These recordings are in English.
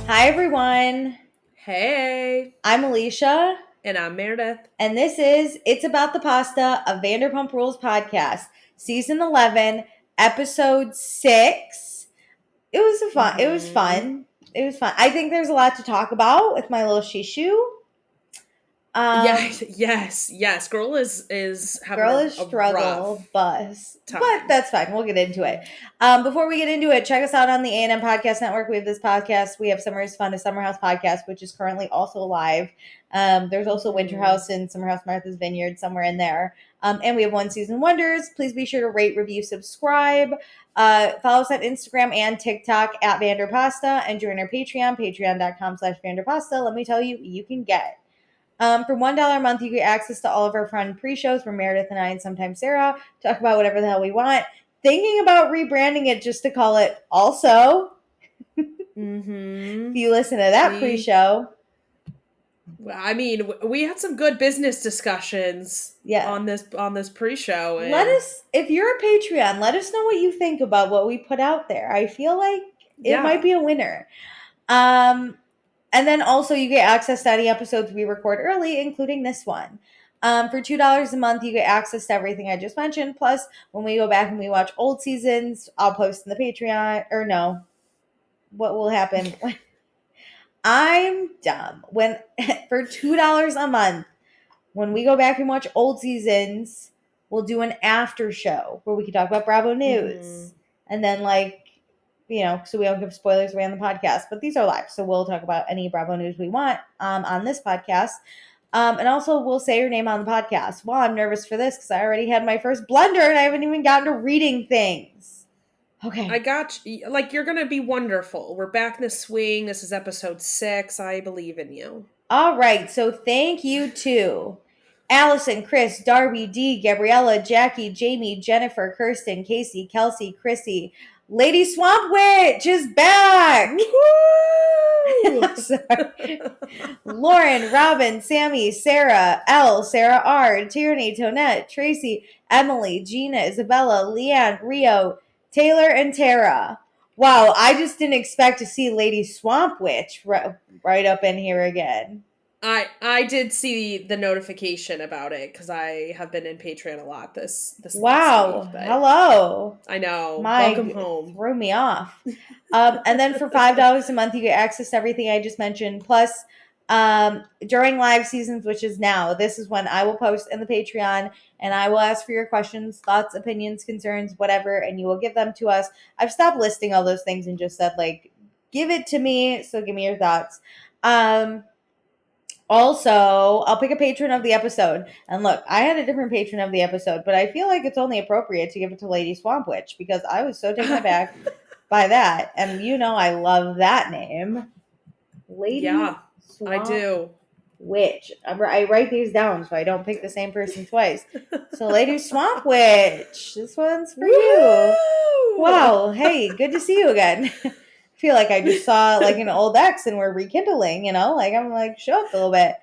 Hi, everyone. Hey. I'm Alicia. And I'm Meredith. And this is It's About the Pasta, a Vanderpump Rules podcast, season 11, episode 6. It was fun. It was fun. It was fun. I think there's a lot to talk about with my little shishu. Yes. Girl is having Girl is a struggle rough bus, but time. that's fine. We'll get into it. Before we get into it, check us out on the A&M Podcast Network. We have this podcast. We have Summer is Fun, a Summer House podcast, which is currently also live. There's also Winter House and Summer House Martha's Vineyard somewhere in there. And we have One Season Wonders. Please be sure to rate, review, subscribe. Follow us on Instagram and TikTok at Vanderpasta and join our Patreon, patreon.com/Vanderpasta. Let me tell you, you can get for $1 a month, you get access to all of our fun pre-shows where Meredith and I and sometimes Sarah talk about whatever the hell we want. Thinking about rebranding it just to call it Also. If you listen to that pre-show. I mean, we had some good business discussions on this pre-show. And let us, if you're a Patreon, let us know what you think about what we put out there. I feel like it might be a winner. And then also you get access to any episodes we record early, including this one. For $2 a month, you get access to everything I just mentioned. Plus, when we go back and we watch old seasons, I'll post in the Patreon. Or no, what will happen? I'm dumb. When for $2 a month, when we go back and watch old seasons, we'll do an after show where we can talk about Bravo News. And then so we don't give spoilers away on the podcast, but these are live. So we'll talk about any Bravo news we want on this podcast. And also we'll say your name on the podcast. Well, I'm nervous for this because I already had my first blunder and I haven't even gotten to reading things. Okay. I got you. Like, you're going to be wonderful. We're back in the swing. This is episode 6. I believe in you. All right. So thank you to Allison, Chris, Darby, Dee, Gabriella, Jackie, Jamie, Jennifer, Kirsten, Casey, Kelsey, Chrissy. Lady Swamp Witch is back! Sorry. Lauren, Robin, Sammy, Sarah, L, Sarah R, Tierney, Tonette, Tracy, Emily, Gina, Isabella, Leanne, Rio, Taylor, and Tara. Wow, I just didn't expect to see Lady Swamp Witch right up in here again. I did see the notification about it because I have been in Patreon a lot this wow last week, hello. I know. Welcome home. Threw me off. And then for $5 a month you get access to everything I just mentioned, plus during live seasons, which is now, this is when I will post in the Patreon and I will ask for your questions, thoughts, opinions, concerns, whatever, and you will give them to us. I've stopped listing all those things and just said, give it to me, so give me your thoughts. Also, I'll pick a patron of the episode. And look, I had a different patron of the episode, but I feel like it's only appropriate to give it to Lady Swamp Witch because I was so taken aback by that. And I love that name. Lady Swamp I do. Witch. I write these down so I don't pick the same person twice. So Lady Swamp Witch, this one's for you. Wow. Hey, good to see you again. Feel like I just saw an old ex and we're rekindling, I'm shook a little bit.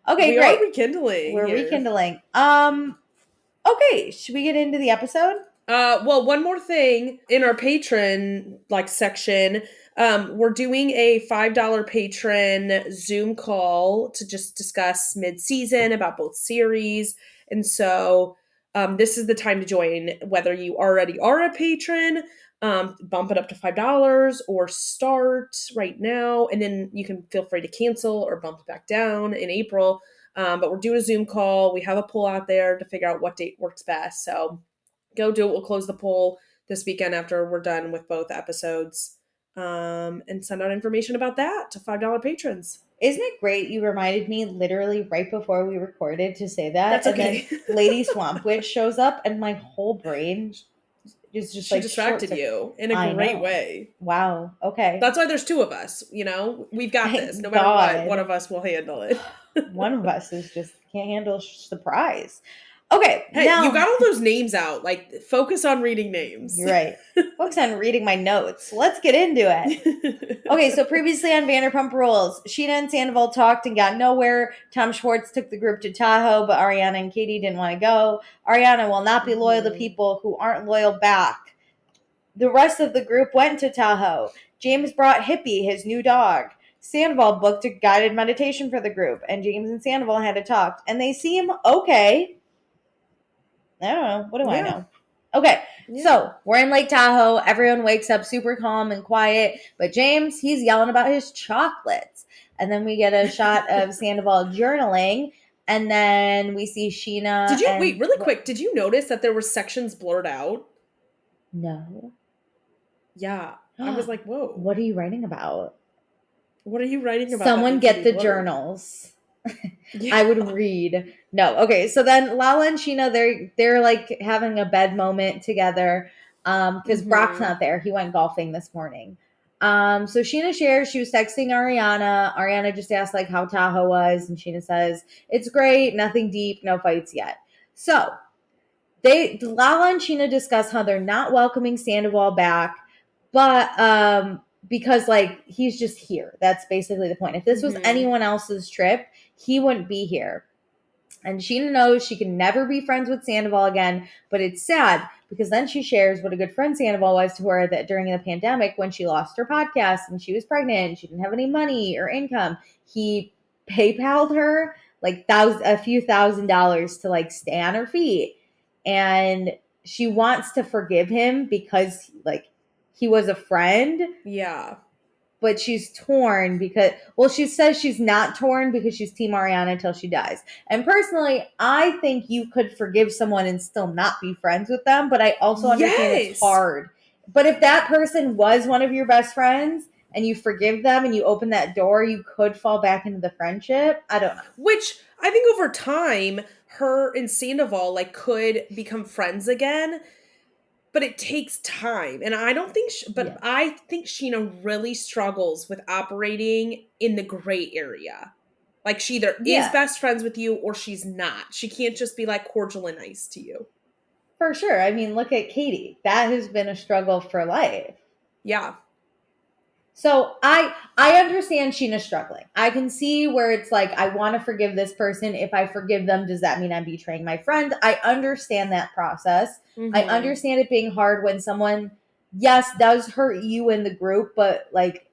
Okay, we great. Are rekindling. We're here. rekindling. Okay, should we get into the episode? Well, one more thing in our patron section, we're doing a $5 patron Zoom call to just discuss mid-season about both series. And so this is the time to join, whether you already are a patron, bump it up to $5 or start right now. And then you can feel free to cancel or bump it back down in April. But we're doing a Zoom call. We have a poll out there to figure out what date works best. So go do it. We'll close the poll this weekend after we're done with both episodes. And send out information about that to $5 patrons. Isn't it great? You reminded me literally right before we recorded to say that. That's okay. And then Lady Swamp Witch shows up and my whole brain is just she distracted you in a great way. Wow. Okay. That's why there's 2 of us, We've got this. No matter what, one of us will handle it. One of us just can't handle surprise. Okay. Hey, now, you got all those names out. Focus on reading names. You're right. Focus on reading my notes. Let's get into it. Okay, so previously on Vanderpump Rules, Scheana and Sandoval talked and got nowhere. Tom Schwartz took the group to Tahoe, but Ariana and Katie didn't want to go. Ariana will not be loyal to people who aren't loyal back. The rest of the group went to Tahoe. James brought Hippie, his new dog. Sandoval booked a guided meditation for the group, and James and Sandoval had a talk, and they seem okay. I don't know. What do I know? Okay, so we're in Lake Tahoe. Everyone wakes up super calm and quiet, but James, he's yelling about his chocolates. And then we get a shot of Sandoval journaling, and then we see Scheana. Wait, really quick, did you notice that there were sections blurred out? No. Yeah, I was like, whoa. What are you writing about? What are you writing about? Someone get the journals. Yeah. I would read. No. Okay. So then Lala and Scheana, they're like having a bed moment together. Because Brock's not there. He went golfing this morning. So Scheana shares she was texting Ariana. Ariana just asked like how Tahoe was, and Scheana says, it's great, nothing deep, no fights yet. So Lala and Scheana discuss how they're not welcoming Sandoval back, but because like he's just here. That's basically the point. If this was anyone else's trip, he wouldn't be here. And Scheana knows she can never be friends with Sandoval again, but it's sad because then she shares what a good friend Sandoval was to her that during the pandemic when she lost her podcast and she was pregnant and she didn't have any money or income, he PayPal'd her like a few $1,000s to like stay on her feet. And she wants to forgive him because like he was a friend. Yeah. But she's torn because, well, she says she's not torn because she's Team Ariana until she dies. And personally, I think you could forgive someone and still not be friends with them. But I also understand it's hard. But if that person was one of your best friends and you forgive them and you open that door, you could fall back into the friendship. I don't know. Which I think over time, her and Sandoval like could become friends again. But it takes time. And I don't think, I think Scheana really struggles with operating in the gray area. Like she either is best friends with you or she's not. She can't just be like cordial and nice to you. For sure. I mean, look at Katie. That has been a struggle for life. Yeah. So I understand Scheana struggling. I can see where it's like, I want to forgive this person. If I forgive them, does that mean I'm betraying my friend? I understand that process. I understand it being hard when someone, yes, does hurt you in the group, but like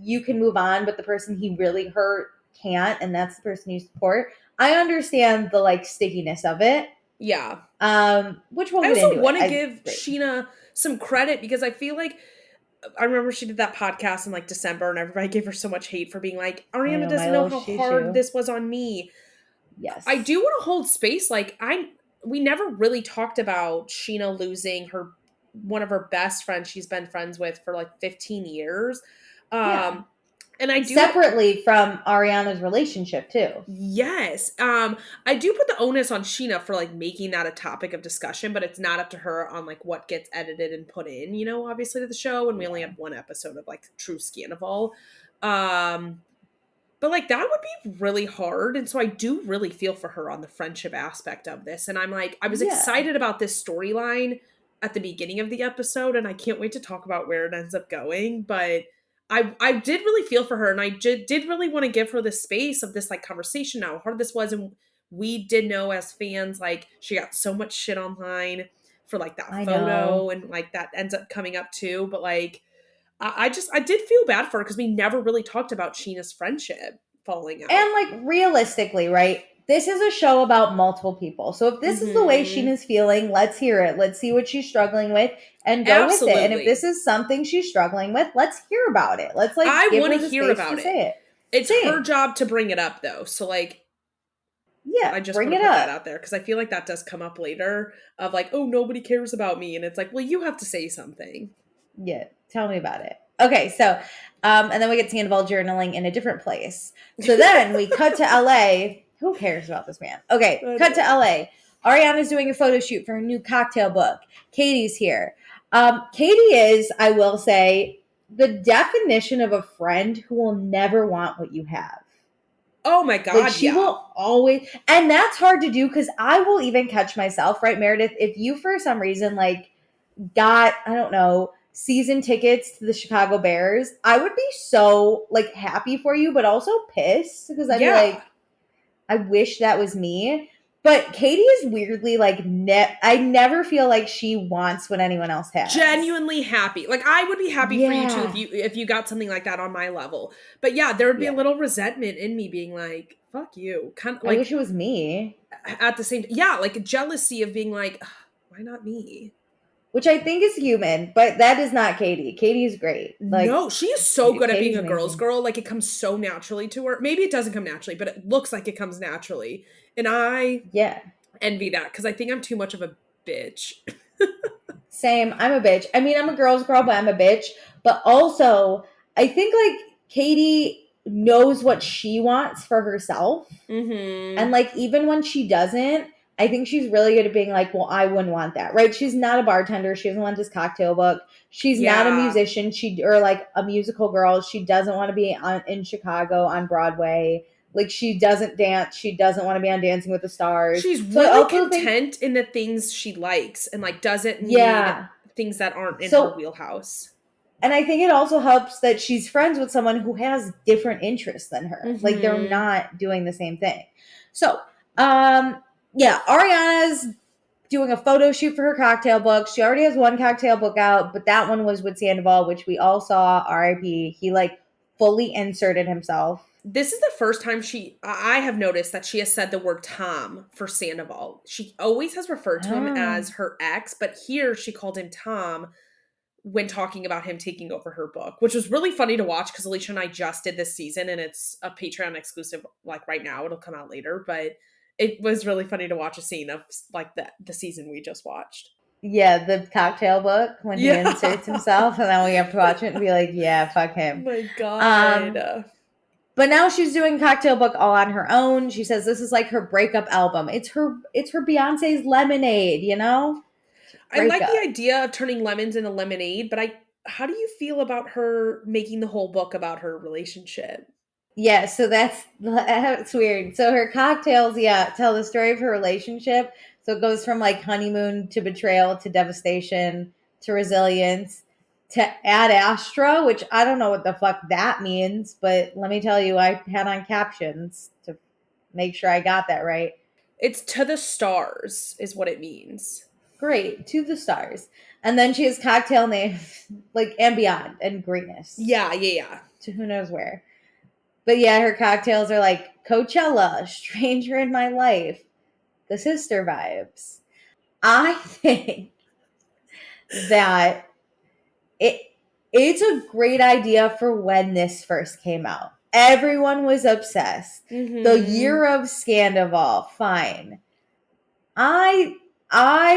you can move on, but the person he really hurt can't, and that's the person you support. I understand the like stickiness of it. Yeah. Which we'll I get into. also want to give Scheana some credit because I feel like I remember she did that podcast in like December and everybody gave her so much hate for being like, Ariana doesn't know how hard this was on me. Yes. I do want to hold space. Like we never really talked about Scheana losing one of her best friends she's been friends with for like 15 years. And I do separately from Ariana's relationship too. Yes. I do put the onus on Scheana for like making that a topic of discussion, but it's not up to her on like what gets edited and put in, you know, obviously to the show. And we only had one episode of like true Scandal. But like that would be really hard. And so I do really feel for her on the friendship aspect of this. And I'm like, I was excited about this storyline at the beginning of the episode, and I can't wait to talk about where it ends up going. But I did really feel for her, and I did really want to give her the space of this like conversation now, how hard this was. And we did know as fans, like she got so much shit online for like that photo and like that ends up coming up too. But like, I did feel bad for her because we never really talked about Scheana's friendship falling out. And like realistically, right? This is a show about multiple people. So if this is the way Scheana's feeling, let's hear it. Let's see what she's struggling with and go with it. And if this is something she's struggling with, let's hear about it. Let's like I want to hear about it. Say it. It's her job to bring it up though. So like I just want to put that out there because I feel like that does come up later of like, oh, nobody cares about me. And it's like, well, you have to say something. Yeah. Tell me about it. Okay, so, and then we get Sandoval journaling in a different place. So then we cut to LA. Who cares about this man? Okay, cut to LA. Ariana's doing a photo shoot for her new cocktail book. Katie's here. Katie is, I will say, the definition of a friend who will never want what you have. Oh my God, like she will always, and that's hard to do because I will even catch myself, right, Meredith? If you, for some reason, like, got, I don't know, season tickets to the Chicago Bears, I would be so like happy for you, but also pissed because I'd be like, I wish that was me. But Katie is weirdly like I never feel like she wants what anyone else has. Genuinely happy. Like I would be happy for you too if you got something like that on my level. But yeah, there would be a little resentment in me being like, fuck you. Kind of like I wish it was me. At the same like jealousy of being like, why not me? Which I think is human, but that is not Katie. Katie is great. Like, no, she is so good at being a amazing. girl's girl. Like it comes so naturally to her. Maybe it doesn't come naturally, but it looks like it comes naturally. And I envy that because I think I'm too much of a bitch. Same. I'm a bitch. I mean, I'm a girl's girl, but I'm a bitch. But also, I think like Katie knows what she wants for herself. Mm-hmm. And like, even when she doesn't, I think she's really good at being like, well, I wouldn't want that, right? She's not a bartender. She doesn't want this cocktail book. She's not a musician. Or like a musical girl. She doesn't want to be in Chicago on Broadway. Like she doesn't dance. She doesn't want to be on Dancing with the Stars. She's really content in the things she likes and like doesn't need things that aren't in her wheelhouse. And I think it also helps that she's friends with someone who has different interests than her. Mm-hmm. Like they're not doing the same thing. So, Ariana's doing a photo shoot for her cocktail book. She already has one cocktail book out, but that one was with Sandoval, which we all saw. R.I.P. He like fully inserted himself. This is the first time I have noticed that she has said the word Tom for Sandoval. She always has referred to him as her ex, but here she called him Tom when talking about him taking over her book, which was really funny to watch because Alicia and I just did this season and it's a Patreon exclusive like right now. It'll come out later, but it was really funny to watch a scene of like the season we just watched. Yeah, the cocktail book when he inserts himself and then we have to watch it and be like, yeah, fuck him. Oh my God. But now she's doing cocktail book all on her own. She says this is like her breakup album. It's her Beyonce's Lemonade, you know? I like the idea of turning lemons into lemonade, but how do you feel about her making the whole book about her relationship? Yeah, so that's weird. So her cocktails, tell the story of her relationship. So it goes from like honeymoon to betrayal to devastation to resilience to Ad Astra, which I don't know what the fuck that means, but let me tell you, I had on captions to make sure I got that right. It's to the stars is what it means. Great, to the stars. And then she has cocktail names like and beyond and greatness. Yeah. To who knows where. But yeah, her cocktails are like Coachella, Stranger in My Life, the sister vibes. I think that it's a great idea for when this first came out. Everyone was obsessed. Mm-hmm. The year of Scandival, fine. I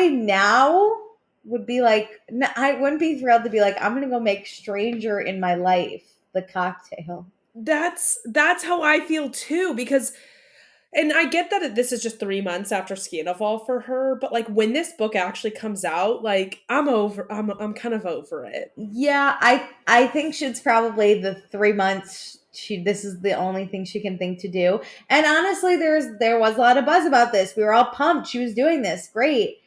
now would be like, I wouldn't be thrilled to be like, I'm going to go make Stranger in My Life the cocktail. That's how I feel too, because, and I get that this is just 3 months after Scandival for her, but like when this book actually comes out, like I'm kind of over it. Yeah, I think it's probably the 3 months. This is the only thing she can think to do. And honestly, there was a lot of buzz about this. We were all pumped. She was doing this. Great.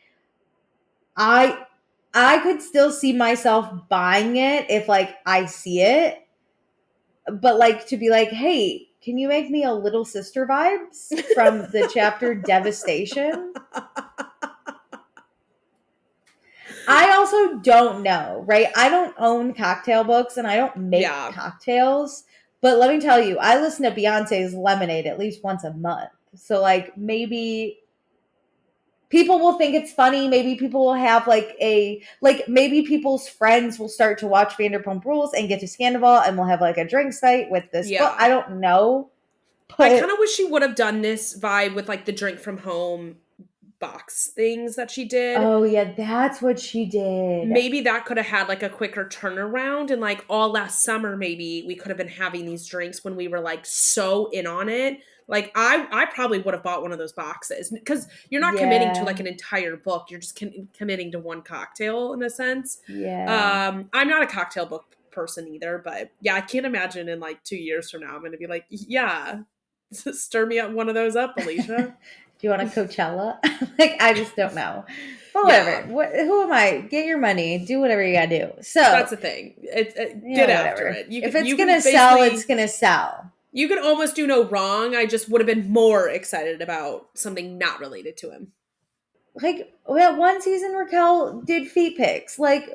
I could still see myself buying it if like I see it. But like to be like, hey, can you make me a little sister vibes from the chapter Devastation? I also don't know, right? I don't own cocktail books and I don't make cocktails. But let me tell you, I listen to Beyonce's Lemonade at least once a month. So like maybe people will think it's funny. Maybe people will have maybe people's friends will start to watch Vanderpump Rules and get to Scandival and we'll have like a drinks night with this book. I don't know. But I kind of wish she would have done this vibe with like the drink from home box things that she did. Oh yeah, that's what she did. Maybe that could have had like a quicker turnaround and like all last summer maybe we could have been having these drinks when we were like so in on it. Like I probably would have bought one of those boxes because you're not committing to like an entire book. You're just committing to one cocktail in a sense. Yeah. I'm not a cocktail book person either, but yeah, I can't imagine in like 2 years from now I'm going to be like, yeah, stir me up one of those up, Alicia. Do you want a Coachella? Like, I just don't know. But whatever. Who am I? Get your money. Do whatever you gotta do. So that's the thing. Get after it. If it's gonna sell, it's gonna sell. You can almost do no wrong. I just would have been more excited about something not related to him. Like, that one season Raquel did feet pics. Like,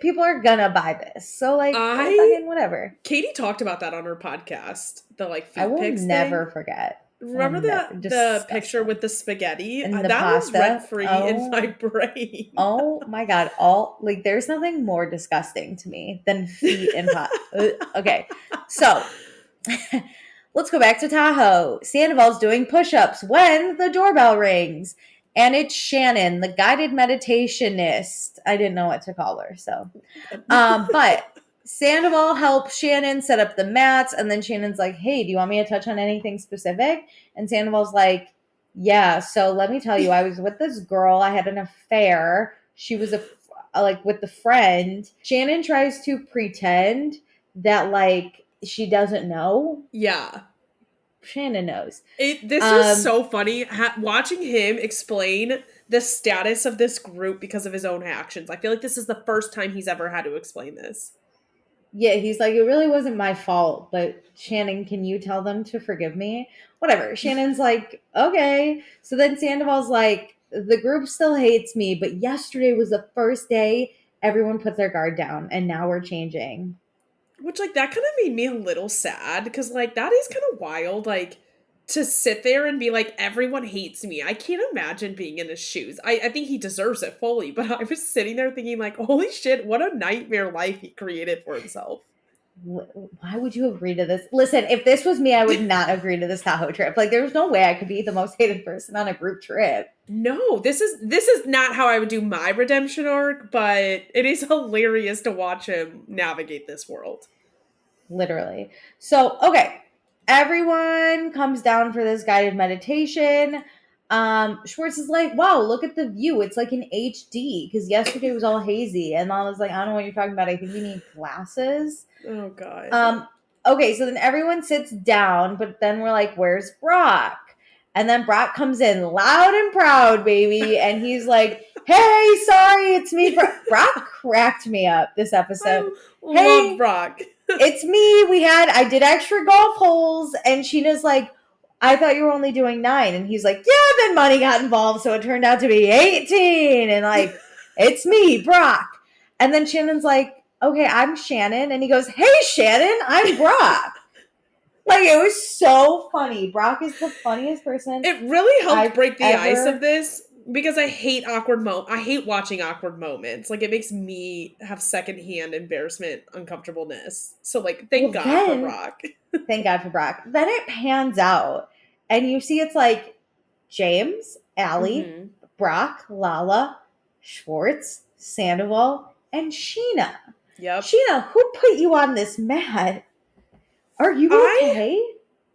people are gonna buy this. So, like, fucking whatever. Katie talked about that on her podcast. The, like, feet I will pics never thing. forget. Remember the picture with the spaghetti? And the that pasta? was rent-free in my brain. Oh my God. There's nothing more disgusting to me than feet and pasta. Okay. So, let's go back to Tahoe. Sandoval's doing push-ups when the doorbell rings. And it's Shannon, the guided meditationist. I didn't know what to call her, so. But Sandoval helps Shannon set up the mats, and then Shannon's like, hey, do you want me to touch on anything specific? And Sandoval's like, yeah, so let me tell you, I was with this girl. I had an affair. She was with the friend. Shannon tries to pretend that, like, she doesn't know. Yeah. Shannon knows. This was so funny watching him explain the status of this group because of his own actions. I feel like this is the first time he's ever had to explain this. Yeah, he's like, it really wasn't my fault, but Shannon, can you tell them to forgive me? Whatever. Shannon's like, okay. So then Sandoval's like, the group still hates me, but yesterday was the first day everyone put their guard down, and now we're changing. Which, like, that kind of made me a little sad, because, like, that is kind of wild, like, to sit there and be like, everyone hates me. I can't imagine being in his shoes. I think he deserves it fully, but I was sitting there thinking, like, holy shit, what a nightmare life he created for himself. Why would you agree to this? Listen, if this was me, I would not agree to this Tahoe trip. Like, there's no way I could be the most hated person on a group trip. No, this is not how I would do my redemption arc, but it is hilarious to watch him navigate this world. Literally. So, okay. Everyone comes down for this guided meditation. Schwartz is like, wow, look at the view. It's like in HD, because yesterday was all hazy. And Lala's like, I don't know what you're talking about. I think you need glasses. Oh, God. Okay, so then everyone sits down, but then we're like, where's Brock? And then Brock comes in loud and proud, baby. And he's like, hey, sorry, it's me. Brock cracked me up this episode. Love Brock. It's me. I did extra golf holes. And Scheana's like, I thought you were only doing 9. And he's like, yeah, then money got involved. So it turned out to be 18. And like, it's me, Brock. And then Shannon's like, okay, I'm Shannon. And he goes, hey, Shannon, I'm Brock. Like, it was so funny. Brock is the funniest person. It really helped break the ice of this, because I hate I hate watching awkward moments. Like, it makes me have secondhand embarrassment, uncomfortableness. So, like, thank God for Brock. Thank God for Brock. Then it pans out, and you see it's like James, Allie, Brock, Lala, Schwartz, Sandoval, and Scheana. Yep. Scheana, who put you on this mat? Are you okay?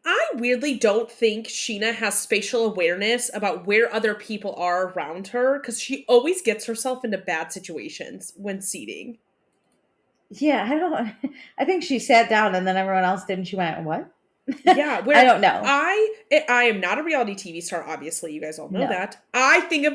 I weirdly don't think Scheana has spatial awareness about where other people are around her, because she always gets herself into bad situations when seating. Yeah, I think she sat down and then everyone else did, and she went, what? Yeah, I don't know. I am not a reality TV star, obviously. You guys all know that. I think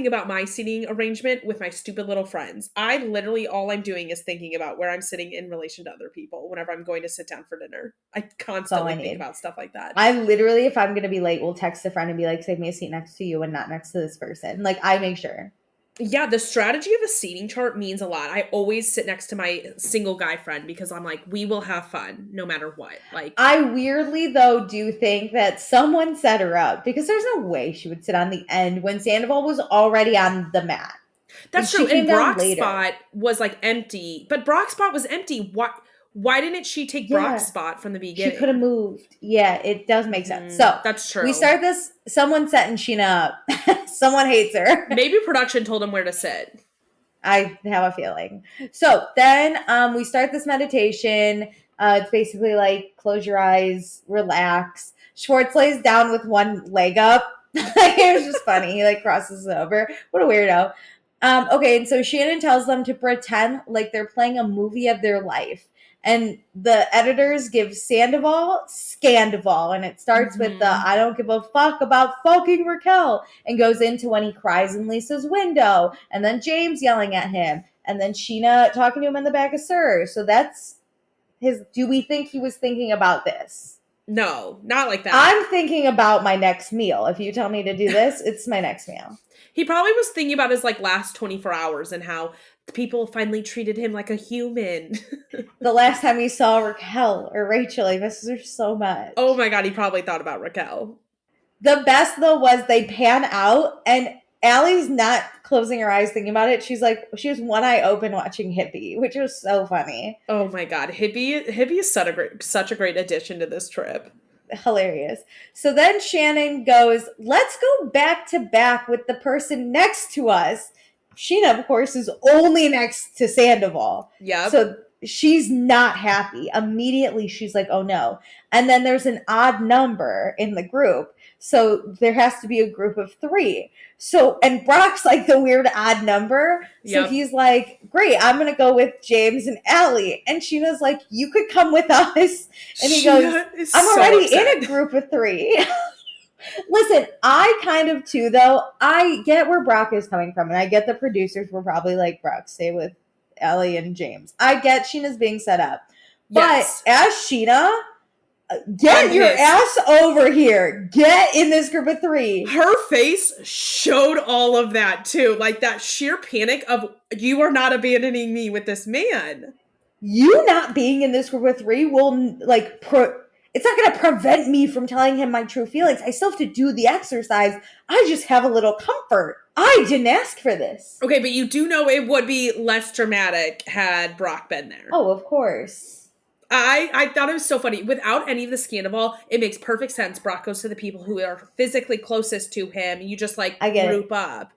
about my seating arrangement with my stupid little friends. I literally, all I'm doing is thinking about where I'm sitting in relation to other people whenever I'm going to sit down for dinner. I constantly think about stuff like that. I literally, if I'm going to be late, will text a friend and be like, save me a seat next to you and not next to this person. Like, I make sure. Yeah, the strategy of a seating chart means a lot. I always sit next to my single guy friend, because I'm like, we will have fun no matter what. Like, I weirdly, though, do think that someone set her up, because there's no way she would sit on the end when Sandoval was already on the mat. That's true. And Brock's spot was like empty, but Brock's spot was empty. Why didn't she take Brock's spot from the beginning? She could have moved. Yeah, it does make sense. So that's true. We start this. Someone setting Scheana up. Someone hates her. Maybe production told him where to sit. I have a feeling. So then we start this meditation. It's basically like, close your eyes, relax. Schwartz lays down with one leg up. It was just funny. He like crosses it over. What a weirdo. Okay, and so Shannon tells them to pretend like they're playing a movie of their life. And the editors give Sandoval Scandoval, and it starts with the I don't give a fuck about fucking Raquel, and goes into when he cries in Lisa's window, and then James yelling at him, and then Scheana talking to him in the back of Sir. So that's his. Do we think he was thinking about this? No, not like that. I'm thinking about my next meal. If you tell me to do this, it's my next meal. He probably was thinking about his like last 24 hours and how people finally treated him like a human. The last time he saw Raquel or Rachel, he misses her so much. Oh my God, he probably thought about Raquel. The best though was they pan out and Allie's not closing her eyes thinking about it. She has one eye open watching Hippie, which was so funny. Oh my God, Hippie is such a great addition to this trip. Hilarious. So then Shannon goes, let's go back to back with the person next to us. Scheana, of course, is only next to Sandoval. Yeah. So she's not happy. Immediately, she's like, oh no. And then there's an odd number in the group. So there has to be a group of 3. So, and Brock's like the weird odd number. So he's like, great, I'm going to go with James and Allie. And Sheena's like, you could come with us. And he goes, I'm already in a group of 3. Listen, I kind of too, though. I get where Brock is coming from. And I get the producers were probably like, Brock, stay with Allie and James. I get Sheena's being set up. Yes. But as Scheana, get your ass over here. Get in this group of 3. Her face showed all of that too. Like that sheer panic of, you are not abandoning me with this man. You not being in this group of 3 will like, it's not going to prevent me from telling him my true feelings. I still have to do the exercise. I just have a little comfort. I didn't ask for this. Okay, but you do know it would be less dramatic had Brock been there. Oh, of course. I thought it was so funny. Without any of the scandal, it makes perfect sense. Brock goes to the people who are physically closest to him. You just like group up.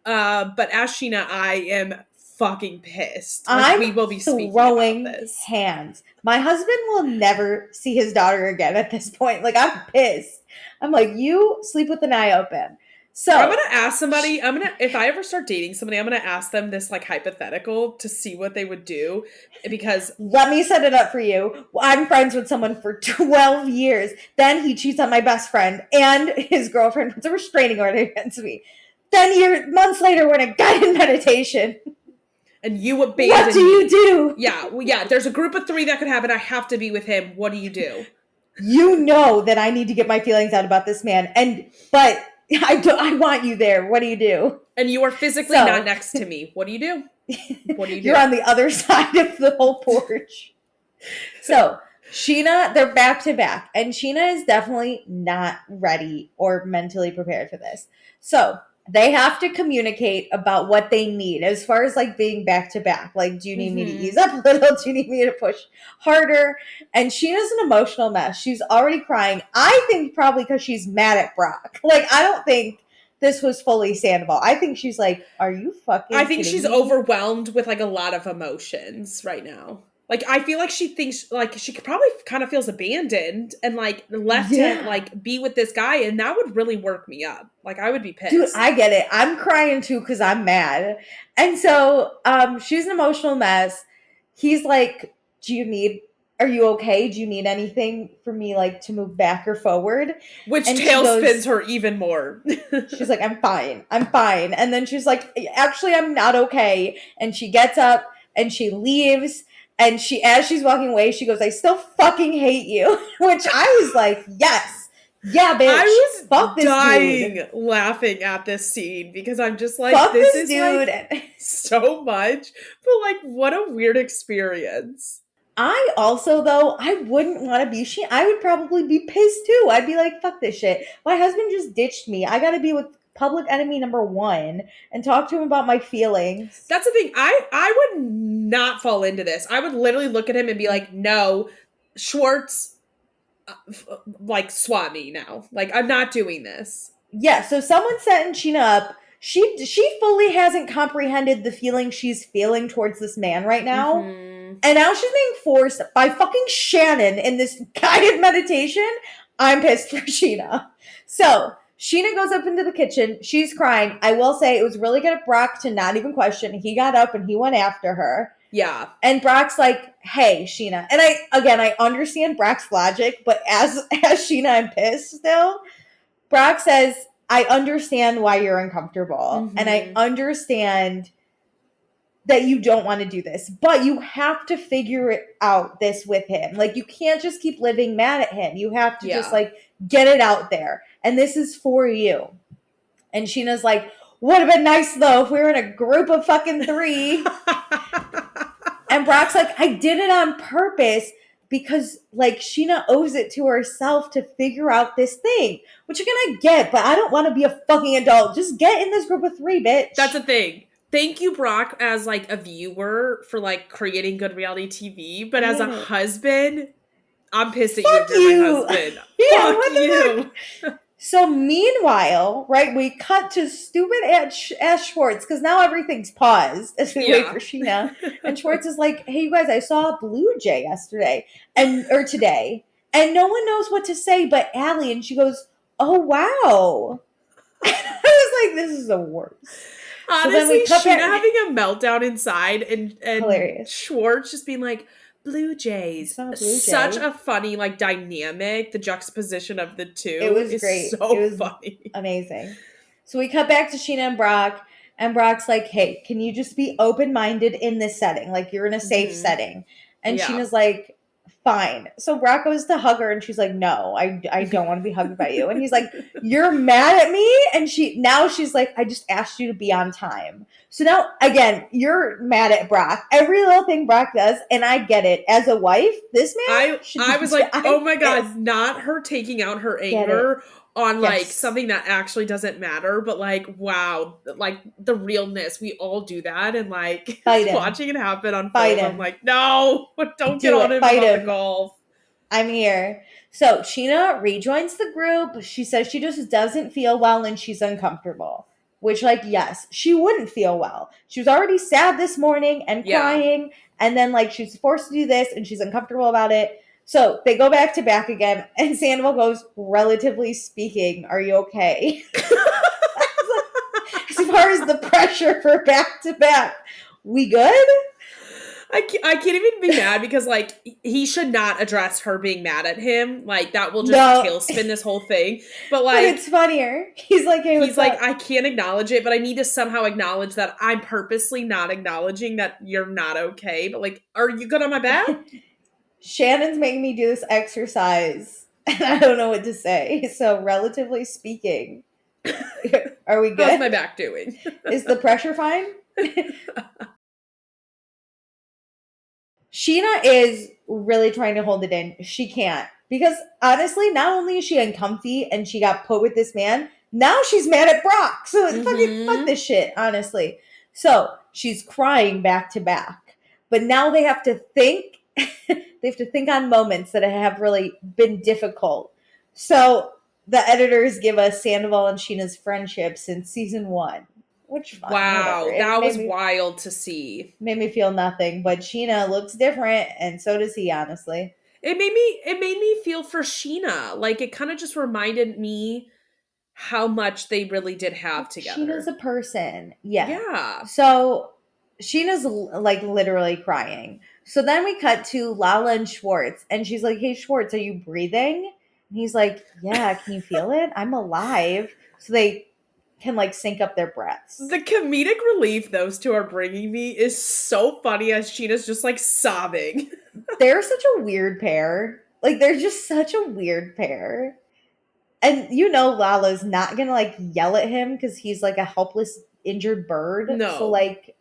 But as Scheana, I am fucking pissed. Like, we will be throwing hands. My husband will never see his daughter again at this point. Like, I'm pissed. I'm like, you sleep with an eye open. So I'm going to ask somebody, if I ever start dating somebody, I'm going to ask them this like hypothetical to see what they would do, because let me set it up for you. I'm friends with someone for 12 years. Then he cheats on my best friend and his girlfriend puts a restraining order against me. Then months later, we're in a guided meditation. And you abandon What do you do? Yeah, there's a group of 3 that could happen. I have to be with him. What do you do? You know that I need to get my feelings out about this man. But I want you there. What do you do? And you are physically not next to me. What do you do? What do you do? You're on the other side of the whole porch. So Scheana, they're back to back. And Scheana is definitely not ready or mentally prepared for this. So they have to communicate about what they need as far as like being back to back. Like, do you need me to ease up a little? Do you need me to push harder? And Sheena's an emotional mess. She's already crying. I think probably because she's mad at Brock. Like, I don't think this was fully Sandoval. I think she's like, are you fucking I think kidding she's me? overwhelmed with like a lot of emotions right now. Like, I feel like she thinks, like, she probably kind of feels abandoned and, like, left to, like, be with this guy, and that would really work me up. Like, I would be pissed. Dude, I get it. I'm crying, too, because I'm mad. And so, she's an emotional mess. He's like, are you okay? Do you need anything for me, like, to move back or forward? Which tailspins her even more. She's like, I'm fine. And then she's like, actually, I'm not okay. And she gets up, and she leaves. And as she's walking away, she goes, I still fucking hate you. Which I was like, yes. Yeah, bitch. I was dying laughing at this scene because I'm just like, this is dude. Like so much. But like, what a weird experience. I also, though, I wouldn't want to be I would probably be pissed too. I'd be like, fuck this shit. My husband just ditched me. I got to be with public enemy number 1 and talk to him about my feelings. That's the thing. I would not fall into this. I would literally look at him and be like, no, Schwartz, like, swat me now. Like, I'm not doing this. Yeah, so someone's setting Scheana up. She fully hasn't comprehended the feeling she's feeling towards this man right now. Mm-hmm. And now she's being forced by fucking Shannon in this guided meditation. I'm pissed for Scheana. So Scheana goes up into the kitchen. She's crying. I will say it was really good of Brock to not even question. He got up and he went after her. Yeah. And Brock's like, hey, Scheana. And I understand Brock's logic, but as Scheana, I'm pissed still. Brock says, I understand why you're uncomfortable. Mm-hmm. And I understand that you don't want to do this, but you have to figure it out this with him. Like, you can't just keep living mad at him. You have to just like get it out there. And this is for you. And Scheana's like, would have been nice though if we were in a group of fucking 3. And Brock's like, I did it on purpose because like Scheana owes it to herself to figure out this thing, which you're gonna get, but I don't want to be a fucking adult. Just get in this group of 3, bitch. That's the thing. Thank you, Brock, as like a viewer for like creating good reality TV, but as a husband, I'm pissed at you if you're my husband. Yeah, Fuck you. So meanwhile, right, we cut to stupid ass Schwartz because now everything's paused as we wait for Scheana. And Schwartz is like, hey, you guys, I saw a blue jay yesterday or today. And no one knows what to say but Allie. And she goes, oh, wow. I was like, this is the worst. Honestly, Scheana having a meltdown inside and hilarious. Schwartz just being like, blue jays. Such a funny like dynamic. The juxtaposition of the two. It was great. So it was funny. Amazing. So we cut back to Scheana and Brock. And Brock's like, hey, can you just be open-minded in this setting? Like, you're in a safe setting. And Sheena's like, fine. So Brock goes to hug her and she's like, no, I don't want to be hugged by you. And he's like, you're mad at me? And she's like, I just asked you to be on time. So now, again, you're mad at Brock. Every little thing Brock does, and I get it. As a wife, this man I was like, oh my God, not her taking out her anger on like something that actually doesn't matter, but like, wow, like the realness. We all do that, and like watching it happen on film, I'm like, no, don't get on him about the golf. I'm here. So Scheana rejoins the group. She says she just doesn't feel well and she's uncomfortable. Which, like, yes, she wouldn't feel well. She was already sad this morning and crying, and then like she's forced to do this and she's uncomfortable about it. So they go back to back again, and Sandoval goes, relatively speaking, are you okay? As far as the pressure for back to back, we good? I can't even be mad because, like, he should not address her being mad at him. Like, that will just tailspin this whole thing. But, like... But it's funnier. He's like, hey, what's up? I can't acknowledge it, but I need to somehow acknowledge that I'm purposely not acknowledging that you're not okay. But, like, are you good on my back? Shannon's making me do this exercise, and I don't know what to say. So, relatively speaking, are we good? How's my back doing? Is the pressure fine? Scheana is really trying to hold it in. She can't. Because, honestly, not only is she uncomfy and she got put with this man, now she's mad at Brock. So, fucking fuck this shit, honestly. So, she's crying back to back. But now they have to think... They have to think on moments that have really been difficult. So the editors give us Sandoval and Sheena's friendship since season 1. Which wow, that was wild to see. Made me feel nothing, but Scheana looks different, and so does he. Honestly, it made me feel for Scheana. Like it kind of just reminded me how much they really did have together. Sheena's a person, yeah. So Sheena's like literally crying. So then we cut to Lala and Schwartz, and she's like, hey, Schwartz, are you breathing? And he's like, yeah, can you feel it? I'm alive. So they can like sync up their breaths. The comedic relief those two are bringing me is so funny as Sheena's just like sobbing. They're such a weird pair. Like, they're just such a weird pair. And you know Lala's not going to like yell at him because he's like a helpless, injured bird. No. So like...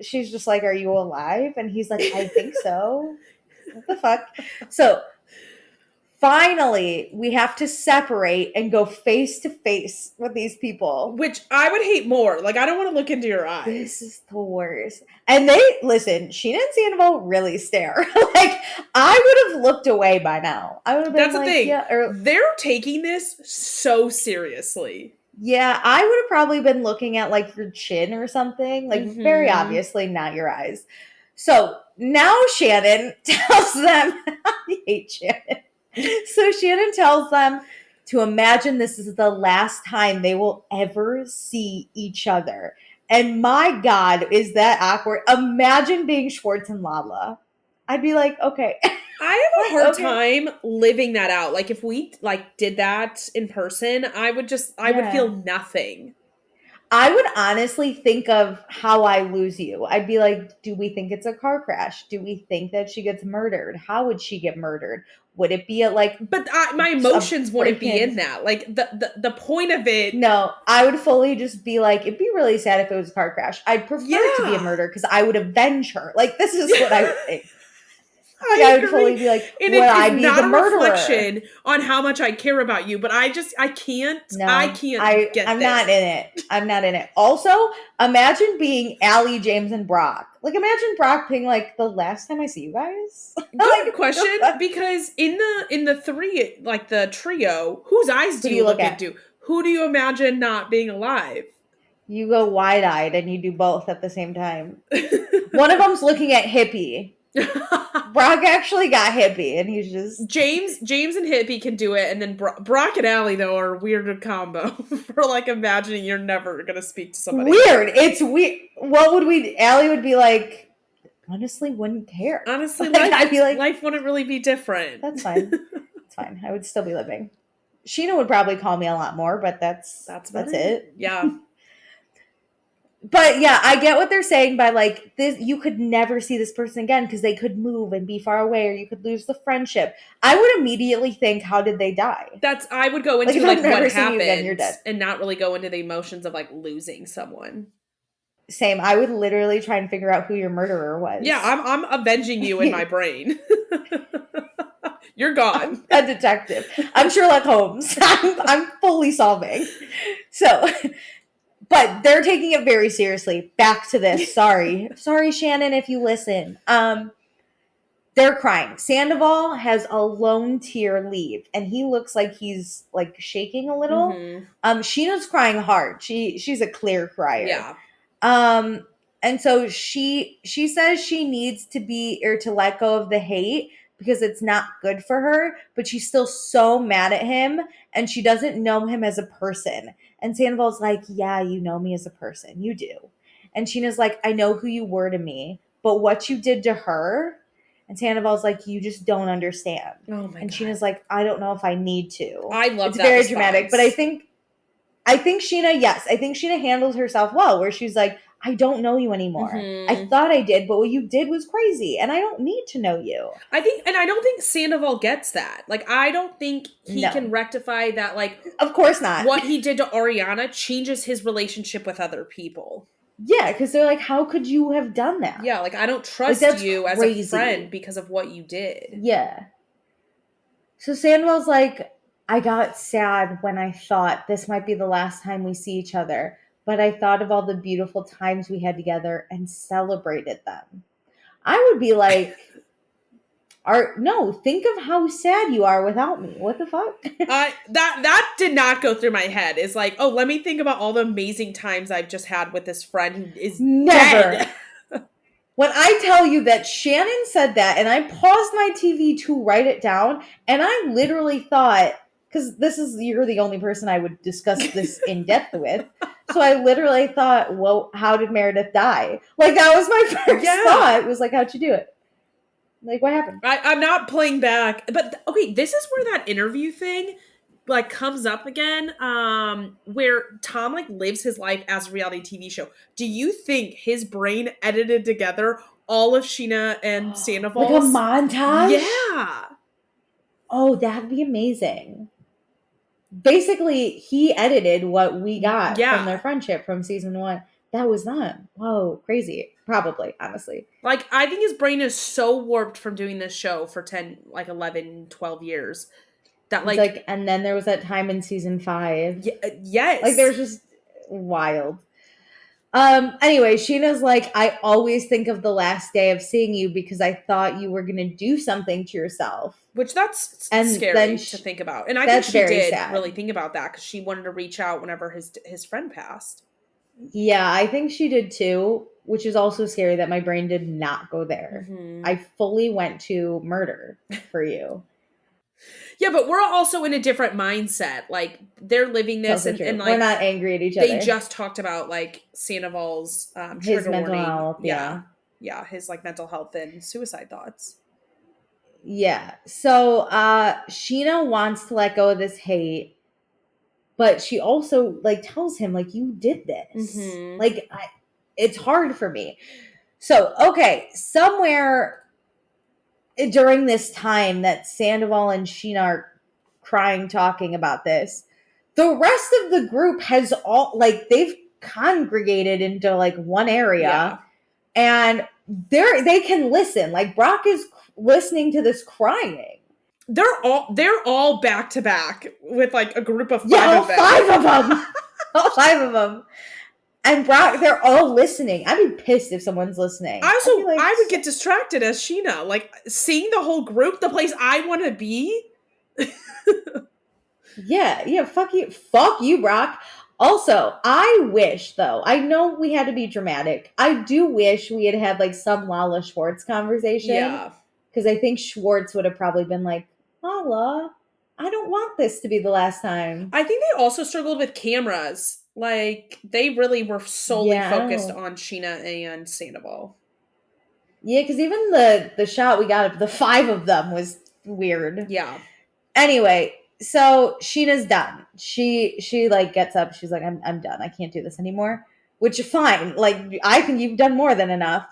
She's just like, are you alive? And he's like, I think so. What the fuck? So, finally, we have to separate and go face to face with these people. Which I would hate more. Like, I don't want to look into your eyes. This is the worst. And listen, Scheana and Sandoval really stare. Like, I would have looked away by now. I would have been That's the thing. Yeah, they're taking this so seriously. Yeah, I would have probably been looking at, like, your chin or something. Like, very obviously not your eyes. So, now Shannon tells them... I hate Shannon. So, Shannon tells them to imagine this is the last time they will ever see each other. And my God, is that awkward. Imagine being Schwartz and Lala. I'd be like, okay... I have a hard time living that out. Like, if we, like, did that in person, I would would feel nothing. I would honestly think of how I lose you. I'd be like, do we think it's a car crash? Do we think that she gets murdered? How would she get murdered? Would it be at like But my a emotions wouldn't be in that. Like the point of it. No, I would fully just be like, it'd be really sad if it was a car crash. I'd prefer it to be a murder because I would avenge her. Like, this is what I would think. I would fully be like, and would I be not the a murderer? reflection on how much I care about you, but I can't. No, I can't get I'm this. not in it. I'm not in it. Also, imagine being Allie, James, and Brock. Like, imagine Brock being like, the last time I see you guys. Good question, because in the three, like the trio, whose eyes do you look into? Who do you imagine not being alive? You go wide-eyed and you do both at the same time. One of them's looking at Hippie. Brock actually got Hippie, and he's just James and Hippie can do it, and then Brock and Allie though are a weird combo for like imagining you're never gonna speak to somebody. Weird. It's weird. What would we? Allie would be like, honestly, wouldn't care. Honestly, like, I'd be like, life wouldn't really be different. That's fine. It's fine. I would still be living. Scheana would probably call me a lot more, but that's it. Yeah. But yeah, I get what they're saying by like this. You could never see this person again because they could move and be far away, or you could lose the friendship. I would immediately think, how did they die? I would go into like what happened again, you're dead. And not really go into the emotions of like losing someone. Same. I would literally try and figure out who your murderer was. Yeah, I'm avenging you in my brain. You're gone. I'm a detective. I'm Sherlock Holmes. I'm fully solving. So. But they're taking it very seriously. Back to this. Sorry, Shannon, if you listen. They're crying. Sandoval has a lone tear leave, and he looks like he's like shaking a little. Mm-hmm. Scheana's crying hard. She's a clear crier. Yeah. And so she says she needs to let go of the hate because it's not good for her, but she's still so mad at him, and she doesn't know him as a person. And Sandoval's like, yeah, you know me as a person. You do. And Scheana's like, I know who you were to me, but what you did to her. And Sandoval's like, you just don't understand. Oh my and God. Scheana's like, I don't know if I need to. I love it's that. It's very response. dramatic. But I think Scheana, yes. I think Scheana handles herself well, where she's like, I don't know you anymore. Mm-hmm. I thought I did, but what you did was crazy, and I don't need to know you. I don't think Sandoval gets that. Like, I don't think he can rectify that. Like, of course not. What he did to Ariana changes his relationship with other people. Yeah, because they're like, how could you have done that? Yeah, like, I don't trust you as a friend because of what you did. Yeah. So Sandoval's like, I got sad when I thought this might be the last time we see each other. But I thought of all the beautiful times we had together and celebrated them. I would be like, think of how sad you are without me. What the fuck? That did not go through my head. It's like, oh, let me think about all the amazing times I've just had with this friend who is dead. When I tell you that Shannon said that, and I paused my TV to write it down, and I literally thought, because you're the only person I would discuss this in depth with. So I literally thought, well, how did Meredith die? Like, that was my first thought. It was like, how'd you do it? Like, what happened? I'm not playing back. But, okay, this is where that interview thing, like, comes up again, where Tom, like, lives his life as a reality TV show. Do you think his brain edited together all of Scheana and Sandoval's? Like a montage? Yeah. Oh, that'd be amazing. Basically, he edited what we got from their friendship from season 1. That was not. Whoa, crazy. Probably, honestly. Like, I think his brain is so warped from doing this show for 10, like 11, 12 years. That like, and then there was that time in season 5. Yes. Like, there's just wild. Anyway, Scheana's like, I always think of the last day of seeing you because I thought you were going to do something to yourself. Which that's scary to think about. And I think she did really think about that because she wanted to reach out whenever his friend passed. Yeah, I think she did too, which is also scary that my brain did not go there. Mm-hmm. I fully went to murder for you. Yeah, but we're also in a different mindset. Like, they're living this and like, we're not angry at each other. They just talked about like Sandoval's his mental health. Yeah, his like mental health and suicide thoughts. Yeah. So Scheana wants to let go of this hate, but she also like tells him like, you did this. Mm-hmm. Like, it's hard for me. So, okay, somewhere during this time that Sandoval and Scheana are crying, talking about this, the rest of the group has all, like, they've congregated into, like, one area, and they can listen. Like, Brock is listening to this crying. They're all back to back with, like, a group of 5 Yeah, of them. 5 of them. All 5 of them. And Brock, they're all listening. I'd be pissed if someone's listening. I would get distracted as Scheana. Like, seeing the whole group, the place I want to be. Yeah, fuck you. Fuck you, Brock. Also, I wish, though, I know we had to be dramatic. I do wish we had like some Lala Schwartz conversation. Yeah. Because I think Schwartz would have probably been like, Lala, I don't want this to be the last time. I think they also struggled with cameras. Like, they really were solely focused on Scheana and Sandoval. Yeah, because even the shot we got of the 5 of them was weird. Yeah. Anyway, so Sheena's done. She like gets up. She's like, I'm done. I can't do this anymore. Which is fine. Like, I think you've done more than enough.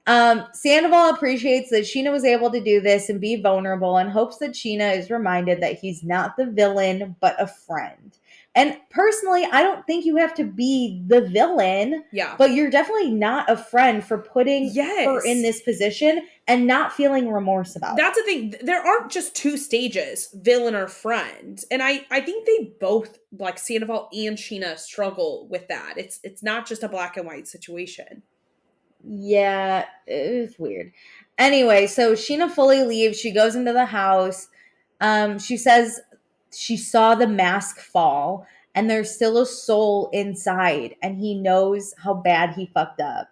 Sandoval appreciates that Scheana was able to do this and be vulnerable and hopes that Scheana is reminded that he's not the villain, but a friend. And personally, I don't think you have to be the villain. Yeah. But you're definitely not a friend for putting her in this position and not feeling remorse about it. That's the thing. There aren't just 2 stages, villain or friend. And I think they both, like Sandoval and Scheana, struggle with that. It's not just a black and white situation. Yeah, it's weird. Anyway, so Scheana fully leaves. She goes into the house. She says she saw the mask fall and there's still a soul inside and he knows how bad he fucked up.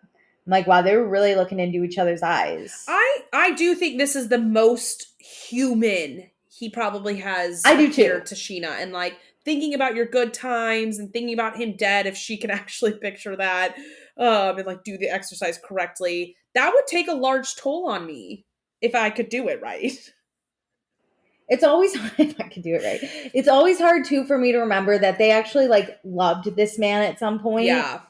I'm like, wow, they were really looking into each other's eyes. I do think this is the most human he probably has I do too. to Scheana, and like thinking about your good times and thinking about him dead, if she can actually picture that, and like do the exercise correctly, that would take a large toll on me if I could do it right. It's always hard if I could do it right. It's always hard too for me to remember that they actually like loved this man at some point. Yeah.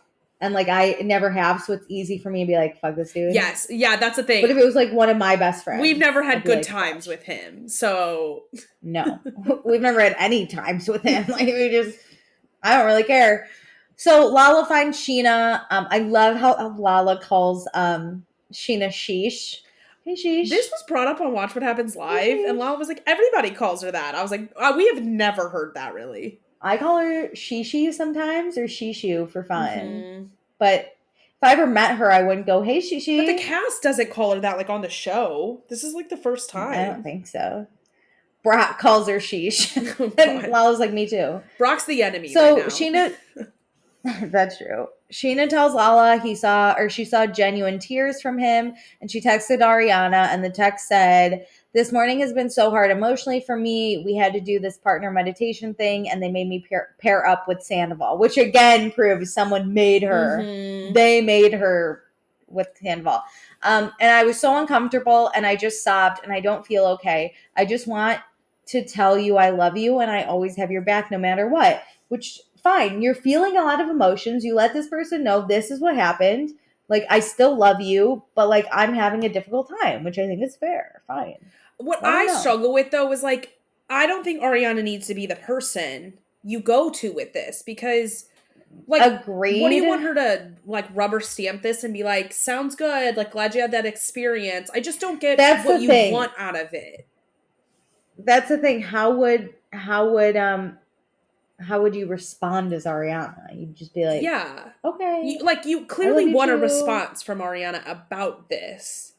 And like I never have, so it's easy for me to be like, fuck this dude. Yes. Yeah, that's the thing. But if it was like one of my best friends. We've never had good times with him. So no. We've never had any times with him. Like I don't really care. So Lala finds Scheana. I love how Lala calls Scheana Sheesh. Hey, Sheesh. This was brought up on Watch What Happens Live, and Lala was like, everybody calls her that. I was like, we have never heard that, really. I call her Shishi sometimes, or Shishu for fun. Mm-hmm. But if I ever met her, I wouldn't go, hey, Shishi. But the cast doesn't call her that, like, on the show. This is, like, the first time. I don't think so. Brock calls her Sheesh. And Lala's like, me too. Brock's the enemy so right now. Scheana... That's true. Scheana tells Lala she saw genuine tears from him, and she texted Ariana, and the text said, "This morning has been so hard emotionally for me. We had to do this partner meditation thing, and they made me pair up with Sandoval," which again proves someone made her. Mm-hmm. They made her with Sandoval. And I was so uncomfortable, and I just sobbed, and I don't feel okay. I just want to tell you I love you, and I always have your back no matter what, which... Fine, you're feeling a lot of emotions. You let this person know this is what happened. Like, I still love you, but like I'm having a difficult time, which I think is fair. Fine. What I struggle with though is like, I don't think Ariana needs to be the person you go to with this, because like, agreed. What do you want her to like rubber stamp this and be like, sounds good, like glad you had that experience? I just don't get what you want out of it. That's the thing. How would you respond as Ariana? You'd just be like, yeah, okay. You clearly want a response from Ariana about this.